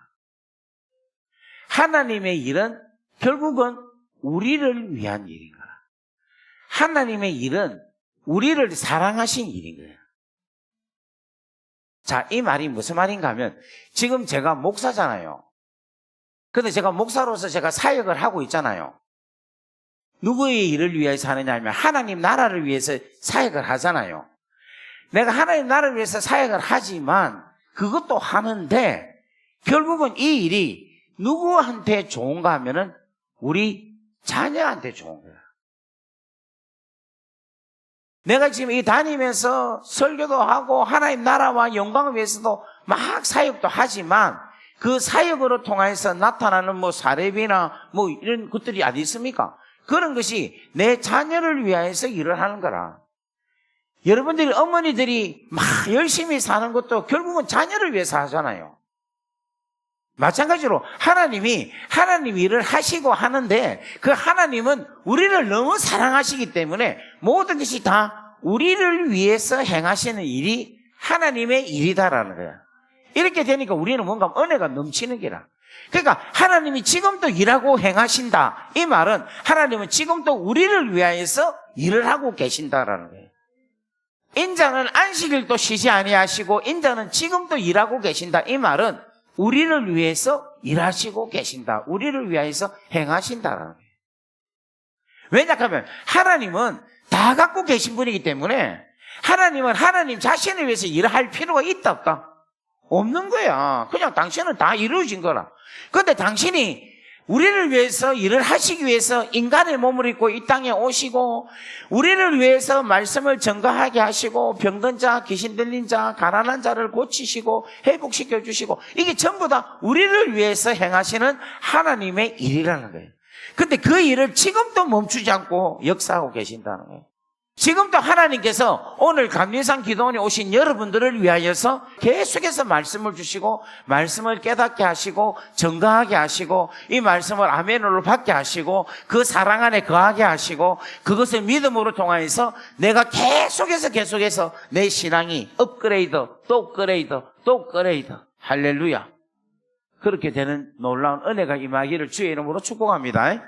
하나님의 일은 결국은 우리를 위한 일인 거라. 하나님의 일은 우리를 사랑하신 일인 거예요. 자, 이 말이 무슨 말인가 하면 지금 제가 목사잖아요. 근데 제가 목사로서 제가 사역을 하고 있잖아요. 누구의 일을 위해서 하느냐 하면 하나님 나라를 위해서 사역을 하잖아요. 내가 하나님 나라를 위해서 사역을 하지만 그것도 하는데 결국은 이 일이 누구한테 좋은가 하면은 우리 자녀한테 좋은 거야. 내가 지금 이 다니면서 설교도 하고 하나님 나라와 영광을 위해서도 막 사역도 하지만 그 사역으로 통해서 나타나는 뭐 사례비나 뭐 이런 것들이 어디 있습니까? 그런 것이 내 자녀를 위해서 일을 하는 거라. 여러분들이 어머니들이 막 열심히 사는 것도 결국은 자녀를 위해서 하잖아요. 마찬가지로 하나님이 하나님 일을 하시고 하는데 그 하나님은 우리를 너무 사랑하시기 때문에 모든 것이 다 우리를 위해서 행하시는 일이 하나님의 일이다라는 거야. 이렇게 되니까 우리는 뭔가 은혜가 넘치는 게라. 그러니까 하나님이 지금도 일하고 행하신다. 이 말은 하나님은 지금도 우리를 위하여서 일을 하고 계신다라는 거예요. 인자는 안식일도 쉬지 아니하시고 인자는 지금도 일하고 계신다. 이 말은 우리를 위해서 일하시고 계신다. 우리를 위해서 행하신다라는 거예요. 왜냐하면 하나님은 다 갖고 계신 분이기 때문에 하나님은 하나님 자신을 위해서 일할 필요가 있다 없다? 없는 거야. 그냥 당신은 다 이루어진 거라. 그런데 당신이 우리를 위해서 일을 하시기 위해서 인간의 몸을 입고 이 땅에 오시고 우리를 위해서 말씀을 전가하게 하시고 병든 자, 귀신 들린 자, 가난한 자를 고치시고 회복시켜 주시고 이게 전부 다 우리를 위해서 행하시는 하나님의 일이라는 거예요. 근데 그 일을 지금도 멈추지 않고 역사하고 계신다는 거예요. 지금도 하나님께서 오늘 감리산 기도원에 오신 여러분들을 위하여서 계속해서 말씀을 주시고 말씀을 깨닫게 하시고 전가하게 하시고 이 말씀을 아멘으로 받게 하시고 그 사랑 안에 거하게 하시고 그것을 믿음으로 통하여서 내가 계속해서 내 신앙이 업그레이드 또 업그레이드 또 업그레이드 할렐루야. 그렇게 되는 놀라운 은혜가 임하기를 주의 이름으로 축복합니다.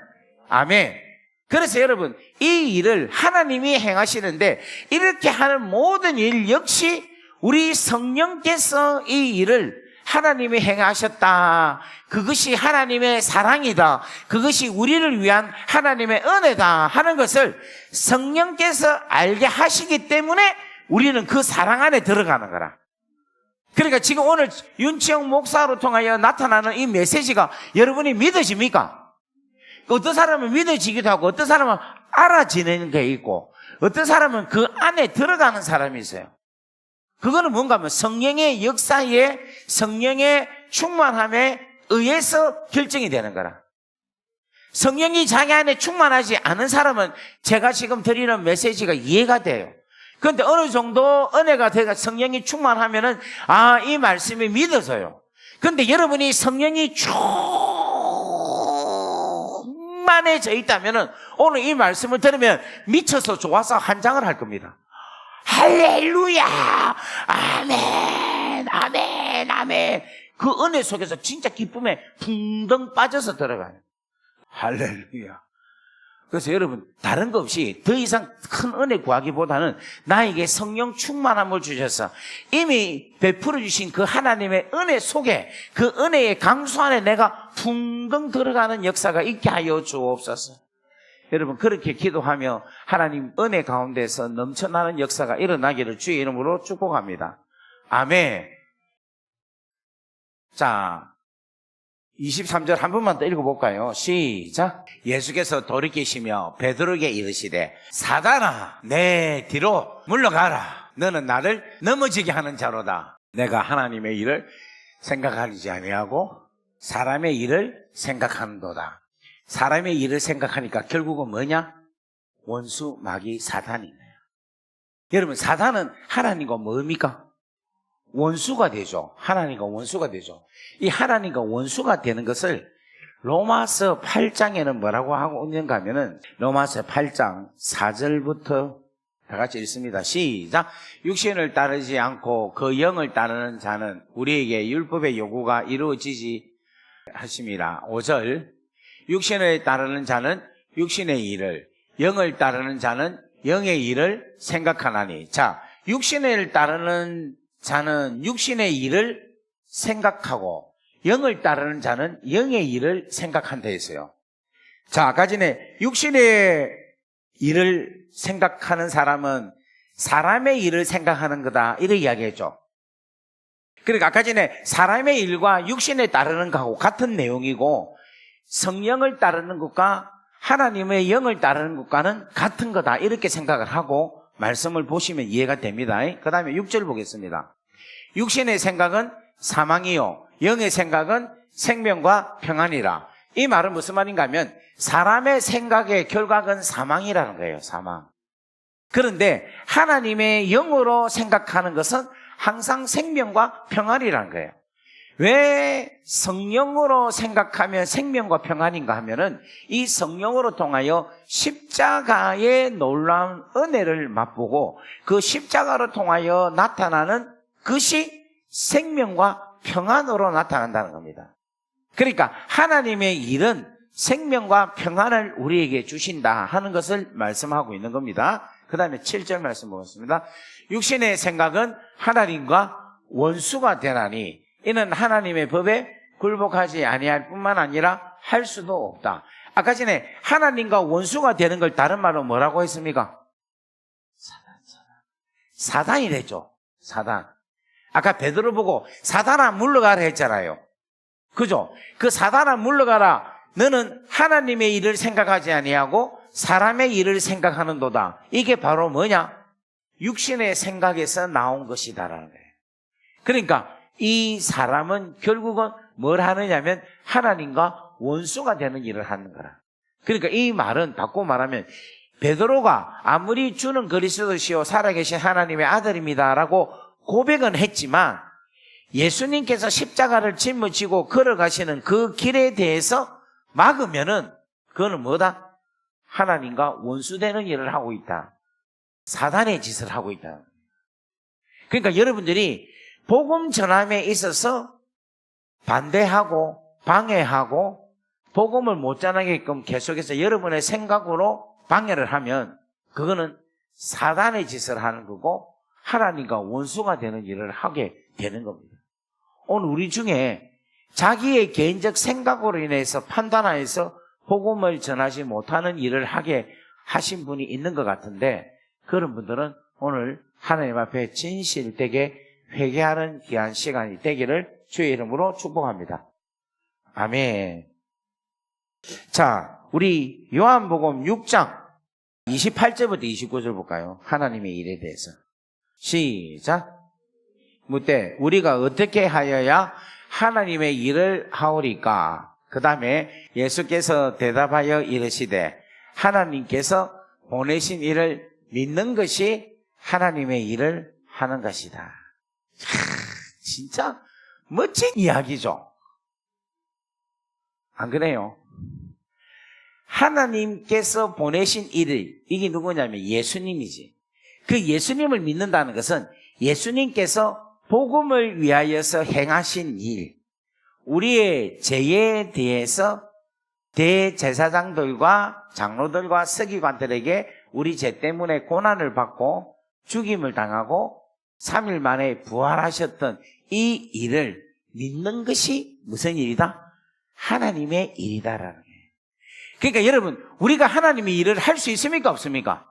아멘. 그래서 여러분 이 일을 하나님이 행하시는데 이렇게 하는 모든 일 역시 우리 성령께서 이 일을 하나님이 행하셨다. 그것이 하나님의 사랑이다. 그것이 우리를 위한 하나님의 은혜다 하는 것을 성령께서 알게 하시기 때문에 우리는 그 사랑 안에 들어가는 거라. 그러니까 지금 오늘 윤치영 목사로 통하여 나타나는 이 메시지가 여러분이 믿어집니까? 어떤 사람은 믿어지기도 하고 어떤 사람은 알아지는 게 있고 어떤 사람은 그 안에 들어가는 사람이 있어요. 그거는 뭔가 하면 성령의 역사에 성령의 충만함에 의해서 결정이 되는 거라. 성령이 자기 안에 충만하지 않은 사람은 제가 지금 드리는 메시지가 이해가 돼요. 그런데 어느 정도 은혜가 되가 성령이 충만하면은 이 말씀이 믿어져요. 그런데 여러분이 성령이 충만해져 있다면은 오늘 이 말씀을 들으면 미쳐서 좋아서 환장을 할 겁니다. 할렐루야! 아멘! 아멘! 아멘! 그 은혜 속에서 진짜 기쁨에 붕덩 빠져서 들어가요. 할렐루야. 그래서 여러분, 다른 거 없이 더 이상 큰 은혜 구하기보다는 나에게 성령 충만함을 주셔서 이미 베풀어 주신 그 하나님의 은혜 속에, 그 은혜의 강수 안에 내가 붕덩 들어가는 역사가 있게 하여 주옵소서. 여러분, 그렇게 기도하며 하나님 은혜 가운데서 넘쳐나는 역사가 일어나기를 주의 이름으로 축복합니다. 아멘. 자, 23절 한 번만 더 읽어볼까요? 시작. 예수께서 돌이키시며 베드로에게 이르시되 사단아 내 뒤로 물러가라. 너는 나를 넘어지게 하는 자로다. 내가 하나님의 일을 생각하지 아니하고 사람의 일을 생각하는도다. 사람의 일을 생각하니까 결국은 뭐냐? 원수 마귀 사단이네요. 여러분, 사단은 하나님과 뭡니까? 원수가 되죠. 하나님과 원수가 되죠. 이 하나님과 원수가 되는 것을 로마서 8장에는 뭐라고 하고 있는가 하면은 로마서 8장 4절부터 다 같이 읽습니다. 시작. 육신을 따르지 않고 그 영을 따르는 자는 우리에게 율법의 요구가 이루어지지 하심이라. 5절. 육신을 따르는 자는 육신의 일을, 영을 따르는 자는 영의 일을 생각하나니. 자, 육신을 따르는 자는 육신의 일을 생각하고 영을 따르는 자는 영의 일을 생각한다 했어요. 자, 아까 전에 육신의 일을 생각하는 사람은 사람의 일을 생각하는 거다 이렇게 이야기했죠. 그러니까 아까 전에 사람의 일과 육신에 따르는 것하고 같은 내용이고 성령을 따르는 것과 하나님의 영을 따르는 것과는 같은 거다 이렇게 생각을 하고 말씀을 보시면 이해가 됩니다. 그 다음에 6절 보겠습니다. 육신의 생각은 사망이요 영의 생각은 생명과 평안이라. 이 말은 무슨 말인가 하면 사람의 생각의 결과는 사망이라는 거예요. 사망. 그런데 하나님의 영으로 생각하는 것은 항상 생명과 평안이라는 거예요. 왜 성령으로 생각하면 생명과 평안인가 하면은 이 성령으로 통하여 십자가의 놀라운 은혜를 맛보고 그 십자가로 통하여 나타나는 것이 생명과 평안으로 나타난다는 겁니다. 그러니까 하나님의 일은 생명과 평안을 우리에게 주신다 하는 것을 말씀하고 있는 겁니다. 그 다음에 7절 말씀 보겠습니다. 육신의 생각은 하나님과 원수가 되나니 이는 하나님의 법에 굴복하지 아니할 뿐만 아니라 할 수도 없다. 아까 전에 하나님과 원수가 되는 걸 다른 말로 뭐라고 했습니까? 사단이 됐죠. 사단. 아까 베드로 보고 사단아 물러가라 했잖아요. 그죠? 그 사단아 물러가라. 너는 하나님의 일을 생각하지 아니하고 사람의 일을 생각하는도다. 이게 바로 뭐냐? 육신의 생각에서 나온 것이다라는 거예요. 그러니까 이 사람은 결국은 뭘 하느냐면 하나님과 원수가 되는 일을 하는 거라. 그러니까 이 말은 바꿔 말하면 베드로가 아무리 주는 그리스도시요 살아계신 하나님의 아들입니다라고 고백은 했지만 예수님께서 십자가를 짊어지고 걸어가시는 그 길에 대해서 막으면은 그거는 뭐다? 하나님과 원수되는 일을 하고 있다. 사단의 짓을 하고 있다. 그러니까 여러분들이 복음 전함에 있어서 반대하고 방해하고 복음을 못 전하게끔 계속해서 여러분의 생각으로 방해를 하면 그거는 사단의 짓을 하는 거고 하나님과 원수가 되는 일을 하게 되는 겁니다. 오늘 우리 중에 자기의 개인적 생각으로 인해서 판단하여서 복음을 전하지 못하는 일을 하게 하신 분이 있는 것 같은데 그런 분들은 오늘 하나님 앞에 진실되게 회개하는 귀한 시간이 되기를 주의 이름으로 축복합니다. 아멘. 자, 우리 요한복음 6장 28절부터 29절 볼까요? 하나님의 일에 대해서. 시작. 묻되 우리가 어떻게 하여야 하나님의 일을 하오리까? 그 다음에 예수께서 대답하여 이르시되 하나님께서 보내신 일을 믿는 것이 하나님의 일을 하는 것이다. 진짜 멋진 이야기죠. 안 그래요? 하나님께서 보내신 일을, 이게 누구냐면 예수님이지. 그 예수님을 믿는다는 것은 예수님께서 복음을 위하여서 행하신 일, 우리의 죄에 대해서 대제사장들과 장로들과 서기관들에게 우리 죄 때문에 고난을 받고 죽임을 당하고 3일 만에 부활하셨던 이 일을 믿는 것이 무슨 일이다? 하나님의 일이다라는 거예요. 그러니까 여러분, 우리가 하나님의 일을 할 수 있습니까? 없습니까?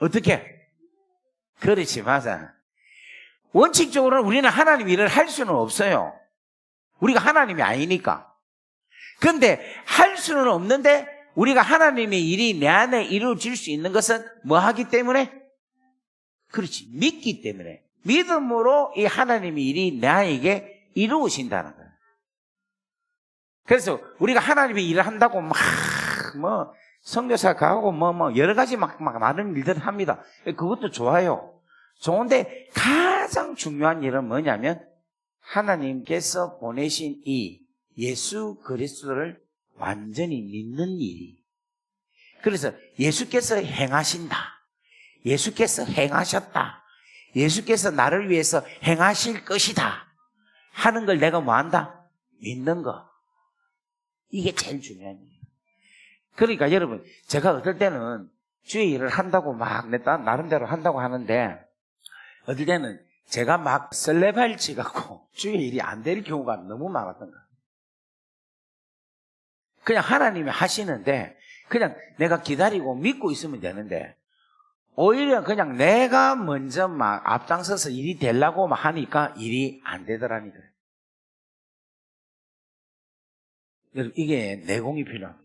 어떻게? 그렇지, 맞아. 원칙적으로는 우리는 하나님 일을 할 수는 없어요. 우리가 하나님이 아니니까. 그런데 할 수는 없는데 우리가 하나님의 일이 내 안에 이루어질 수 있는 것은 뭐 하기 때문에? 그렇지, 믿기 때문에. 믿음으로 이 하나님의 일이 나에게 이루어진다는 거예요. 그래서 우리가 하나님의 일을 한다고 선교사 가고 여러 가지 많은 일들을 합니다. 그것도 좋아요. 좋은데 가장 중요한 일은 뭐냐면 하나님께서 보내신 이 예수 그리스도를 완전히 믿는 일이. 그래서 예수께서 행하신다. 예수께서 행하셨다. 예수께서 나를 위해서 행하실 것이다 하는 걸 내가 뭐 한다? 믿는 거. 이게 제일 중요한 일이에요. 그러니까 여러분, 제가 어떨 때는 주의 일을 한다고 막 나름대로 한다고 하는데 어떨 때는 제가 막 설레발치 갖고 주의 일이 안 될 경우가 너무 많았던 거예요. 그냥 하나님이 하시는데 그냥 내가 기다리고 믿고 있으면 되는데 오히려 그냥 내가 먼저 막 앞장서서 일이 되려고 막 하니까 일이 안 되더라니까요. 여러분, 이게 내공이 필요합니다.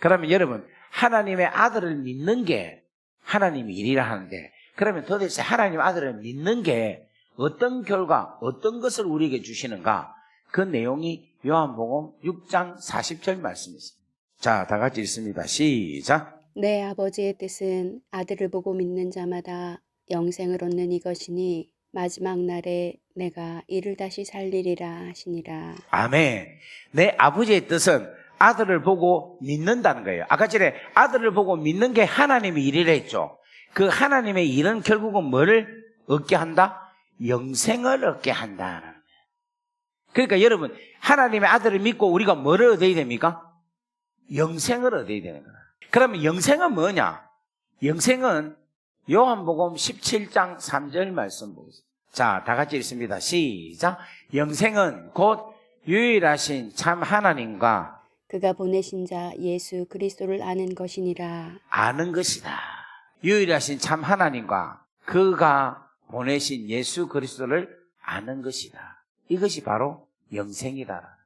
그러면 여러분, 하나님의 아들을 믿는 게 하나님의 일이라 하는데, 그러면 도대체 하나님의 아들을 믿는 게 어떤 결과, 어떤 것을 우리에게 주시는가? 그 내용이 요한복음 6장 40절 말씀이있습니다. 자, 다 같이 읽습니다. 시작. 내 아버지의 뜻은 아들을 보고 믿는 자마다 영생을 얻는 이것이니 마지막 날에 내가 이를 다시 살리리라 하시니라. 아멘. 내 아버지의 뜻은 아들을 보고 믿는다는 거예요. 아까 전에 아들을 보고 믿는 게 하나님의 일이라 했죠. 그 하나님의 일은 결국은 뭐를 얻게 한다? 영생을 얻게 한다. 그러니까 여러분, 하나님의 아들을 믿고 우리가 뭐를 얻어야 됩니까? 영생을 얻어야 되는 거야. 그러면 영생은 뭐냐? 영생은 요한복음 17장 3절 말씀 보겠습니다. 자, 다 같이 읽습니다. 시작. 영생은 곧 유일하신 참 하나님과 그가 보내신 자 예수 그리스도를 아는 것이니라. 아는 것이다. 유일하신 참 하나님과 그가 보내신 예수 그리스도를 아는 것이다. 이것이 바로 영생이다.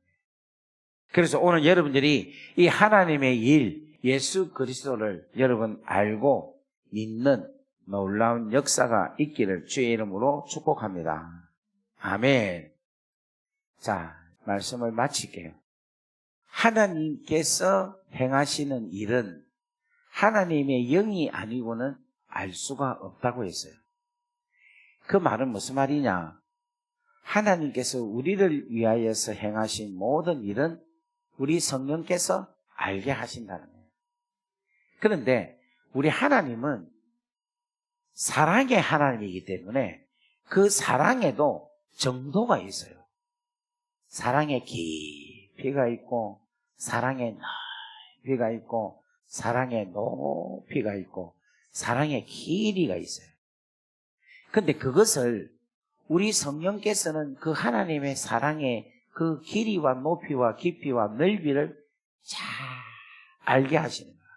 그래서 오늘 여러분들이 이 하나님의 일, 예수 그리스도를 여러분 알고 믿는 놀라운 역사가 있기를 주의 이름으로 축복합니다. 아멘. 자, 말씀을 마칠게요. 하나님께서 행하시는 일은 하나님의 영이 아니고는 알 수가 없다고 했어요. 그 말은 무슨 말이냐? 하나님께서 우리를 위하여서 행하신 모든 일은 우리 성령께서 알게 하신다는 거예요. 그런데 우리 하나님은 사랑의 하나님이기 때문에 그 사랑에도 정도가 있어요. 사랑의 깊이가 있고 사랑의 넓이가 있고 사랑의 높이가 있고 사랑의 길이가 있어요. 그런데 그것을 우리 성령께서는 그 하나님의 사랑의 그 길이와 높이와 깊이와 넓이를 잘 알게 하시는 거예요.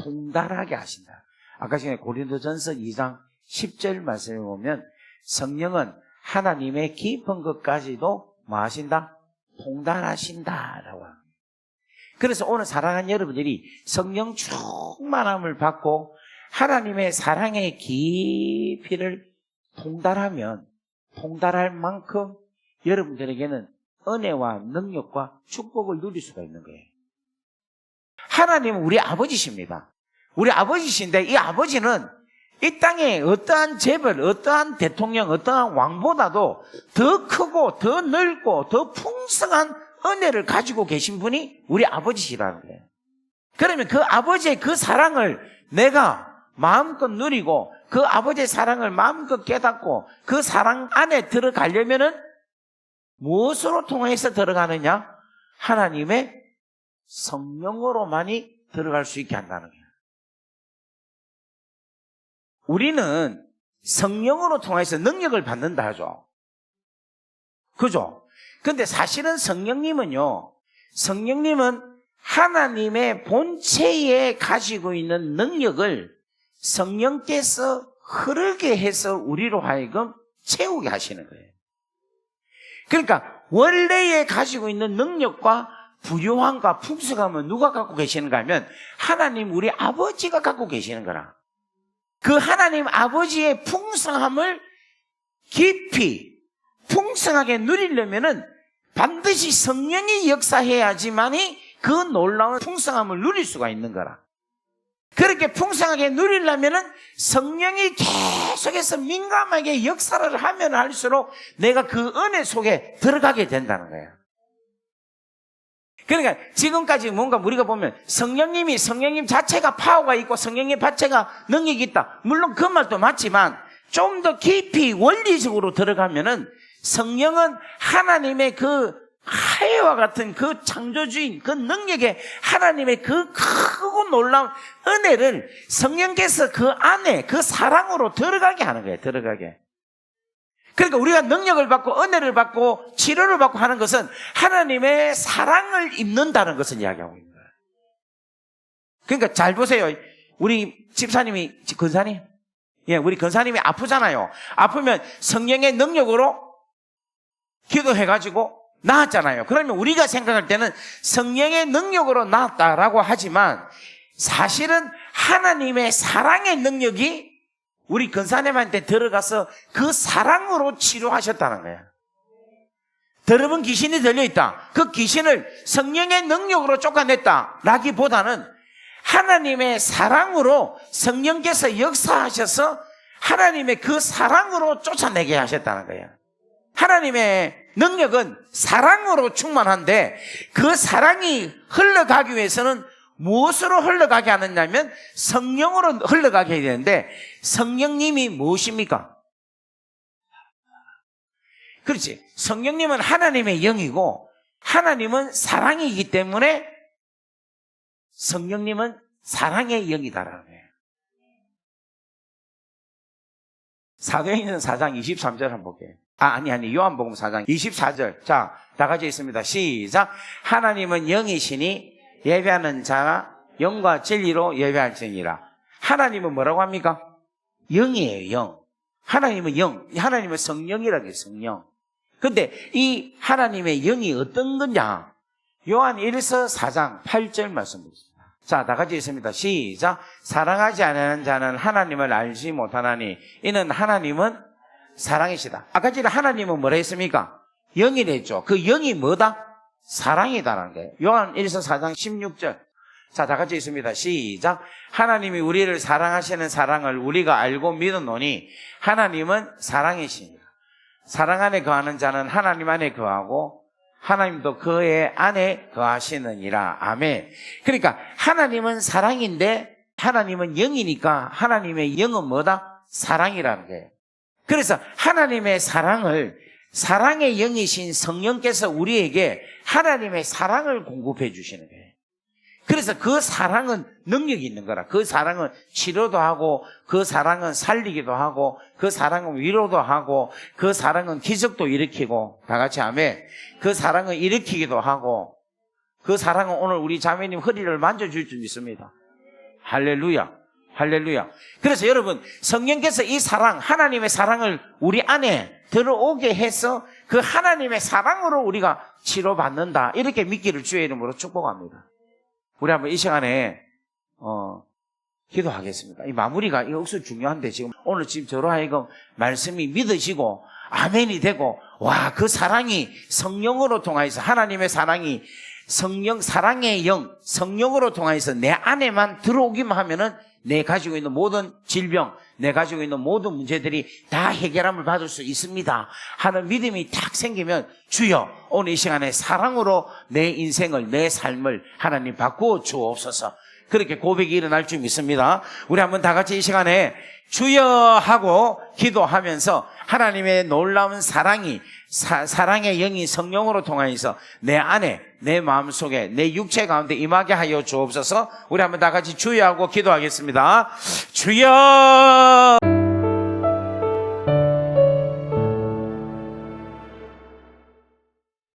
통달하게 하신다. 아까 전에 고린도전서 2장 10절 말씀에 보면 성령은 하나님의 깊은 것까지도 뭐 하신다? 통달하신다라고 합니다. 그래서 오늘 사랑하는 여러분들이 성령 충만함을 받고 하나님의 사랑의 깊이를 통달하면 통달할 만큼 여러분들에게는 은혜와 능력과 축복을 누릴 수가 있는 거예요. 하나님은 우리 아버지십니다. 우리 아버지신데 이 아버지는 이 땅에 어떠한 재벌, 어떠한 대통령, 어떠한 왕보다도 더 크고 더 넓고 더 풍성한 은혜를 가지고 계신 분이 우리 아버지시라는 거예요. 그러면 그 아버지의 그 사랑을 내가 마음껏 누리고 그 아버지의 사랑을 마음껏 깨닫고 그 사랑 안에 들어가려면은 무엇으로 통해서 들어가느냐? 하나님의 성령으로만이 들어갈 수 있게 한다는 거예요. 우리는 성령으로 통해서 능력을 받는다 하죠. 그죠? 근데 사실은 성령님은 하나님의 본체에 가지고 있는 능력을 성령께서 흐르게 해서 우리로 하여금 채우게 하시는 거예요. 그러니까 원래에 가지고 있는 능력과 부요함과 풍성함은 누가 갖고 계시는가 하면 하나님 우리 아버지가 갖고 계시는 거라. 그 하나님 아버지의 풍성함을 깊이 풍성하게 누리려면은 반드시 성령이 역사해야지만이 그 놀라운 풍성함을 누릴 수가 있는 거라. 그렇게 풍성하게 누리려면은 성령이 계속해서 민감하게 역사를 하면 할수록 내가 그 은혜 속에 들어가게 된다는 거예요. 그러니까 지금까지 뭔가 우리가 보면 성령님 자체가 파워가 있고 성령님 자체가 능력이 있다. 물론 그 말도 맞지만 좀 더 깊이 원리적으로 들어가면은 성령은 하나님의 그 하해와 같은 그 창조주인, 그 능력의 하나님의 그 크고 놀라운 은혜를 성령께서 그 안에 그 사랑으로 들어가게 하는 거예요. 들어가게. 그러니까 우리가 능력을 받고 은혜를 받고 치료를 받고 하는 것은 하나님의 사랑을 입는다는 것을 이야기하고 있는 거예요. 그러니까 잘 보세요. 우리 집사님이, 근사님? 예, 우리 근사님이 아프잖아요. 아프면 성령의 능력으로 기도해가지고 나았잖아요. 그러면 우리가 생각할 때는 성령의 능력으로 나았다라고 하지만 사실은 하나님의 사랑의 능력이 우리 근사님한테 들어가서 그 사랑으로 치료하셨다는 거예요. 더러운 귀신이 들려있다. 그 귀신을 성령의 능력으로 쫓아냈다라기보다는 하나님의 사랑으로 성령께서 역사하셔서 하나님의 그 사랑으로 쫓아내게 하셨다는 거예요. 하나님의 능력은 사랑으로 충만한데 그 사랑이 흘러가기 위해서는 무엇으로 흘러가게 하느냐면 성령으로 흘러가게 해야 되는데 성령님이 무엇입니까? 그렇지. 성령님은 하나님의 영이고 하나님은 사랑이기 때문에 성령님은 사랑의 영이다라는 거예요. 사도행전 4장 23절 한번 볼게요. 아니 요한복음 4장 24절. 자, 다 같이 있습니다. 시작. 하나님은 영이시니 예배하는 자가 영과 진리로 예배할지니라. 하나님은 뭐라고 합니까? 영이에요. 영. 하나님은 영. 하나님은 성령이라고 해요. 성령. 근데 이 하나님의 영이 어떤 거냐? 요한 1서 4장 8절 말씀 보겠습니다. 자, 다 같이 있습니다. 시작. 사랑하지 않는 자는 하나님을 알지 못하나니 이는 하나님은 사랑이시다. 아까 전에 하나님은 뭐라 했습니까? 영이라 했죠. 그 영이 뭐다? 사랑이다라는 거예요. 요한 1서 4장 16절. 자, 다 같이 있습니다. 시작. 하나님이 우리를 사랑하시는 사랑을 우리가 알고 믿었노니 하나님은 사랑이시니라. 사랑 안에 거하는 자는 하나님 안에 거하고 하나님도 그의 안에 거하시느니라. 아멘. 그러니까 하나님은 사랑인데 하나님은 영이니까 하나님의 영은 뭐다? 사랑이라는 거예요. 그래서 하나님의 사랑을 사랑의 영이신 성령께서 우리에게 하나님의 사랑을 공급해 주시는 거예요. 그래서 그 사랑은 능력이 있는 거라. 그 사랑은 치료도 하고 그 사랑은 살리기도 하고 그 사랑은 위로도 하고 그 사랑은 기적도 일으키고 다 같이 아멘. 그 사랑은 일으키기도 하고 그 사랑은 오늘 우리 자매님 허리를 만져줄 줄 믿습니다. 할렐루야. 할렐루야. 그래서 여러분 성령께서 이 사랑 하나님의 사랑을 우리 안에 들어오게 해서 그 하나님의 사랑으로 우리가 치료받는다. 이렇게 믿기를 주의 이름으로 축복합니다. 우리 한번 이 시간에 기도하겠습니다. 이 마무리가 이거 억수 중요한데 지금 오늘 저로 하여금 말씀이 믿으시고 아멘이 되고 와, 그 사랑이 성령으로 통하여서 하나님의 사랑이 성령 사랑의 영 성령으로 통하여서 내 안에만 들어오기만 하면은 내 가지고 있는 모든 질병, 내 가지고 있는 모든 문제들이 다 해결함을 받을 수 있습니다 하는 믿음이 딱 생기면 주여 오늘 이 시간에 사랑으로 내 인생을 내 삶을 하나님 바꾸어 주옵소서. 그렇게 고백이 일어날 줄 믿습니다. 우리 한번 다 같이 이 시간에 주여 하고 기도하면서 하나님의 놀라운 사랑의 영이 성령으로 통하여서 내 안에, 내 마음속에, 내 육체 가운데 임하게 하여 주옵소서. 우리 한번 다 같이 주여 하고 기도하겠습니다. 주여!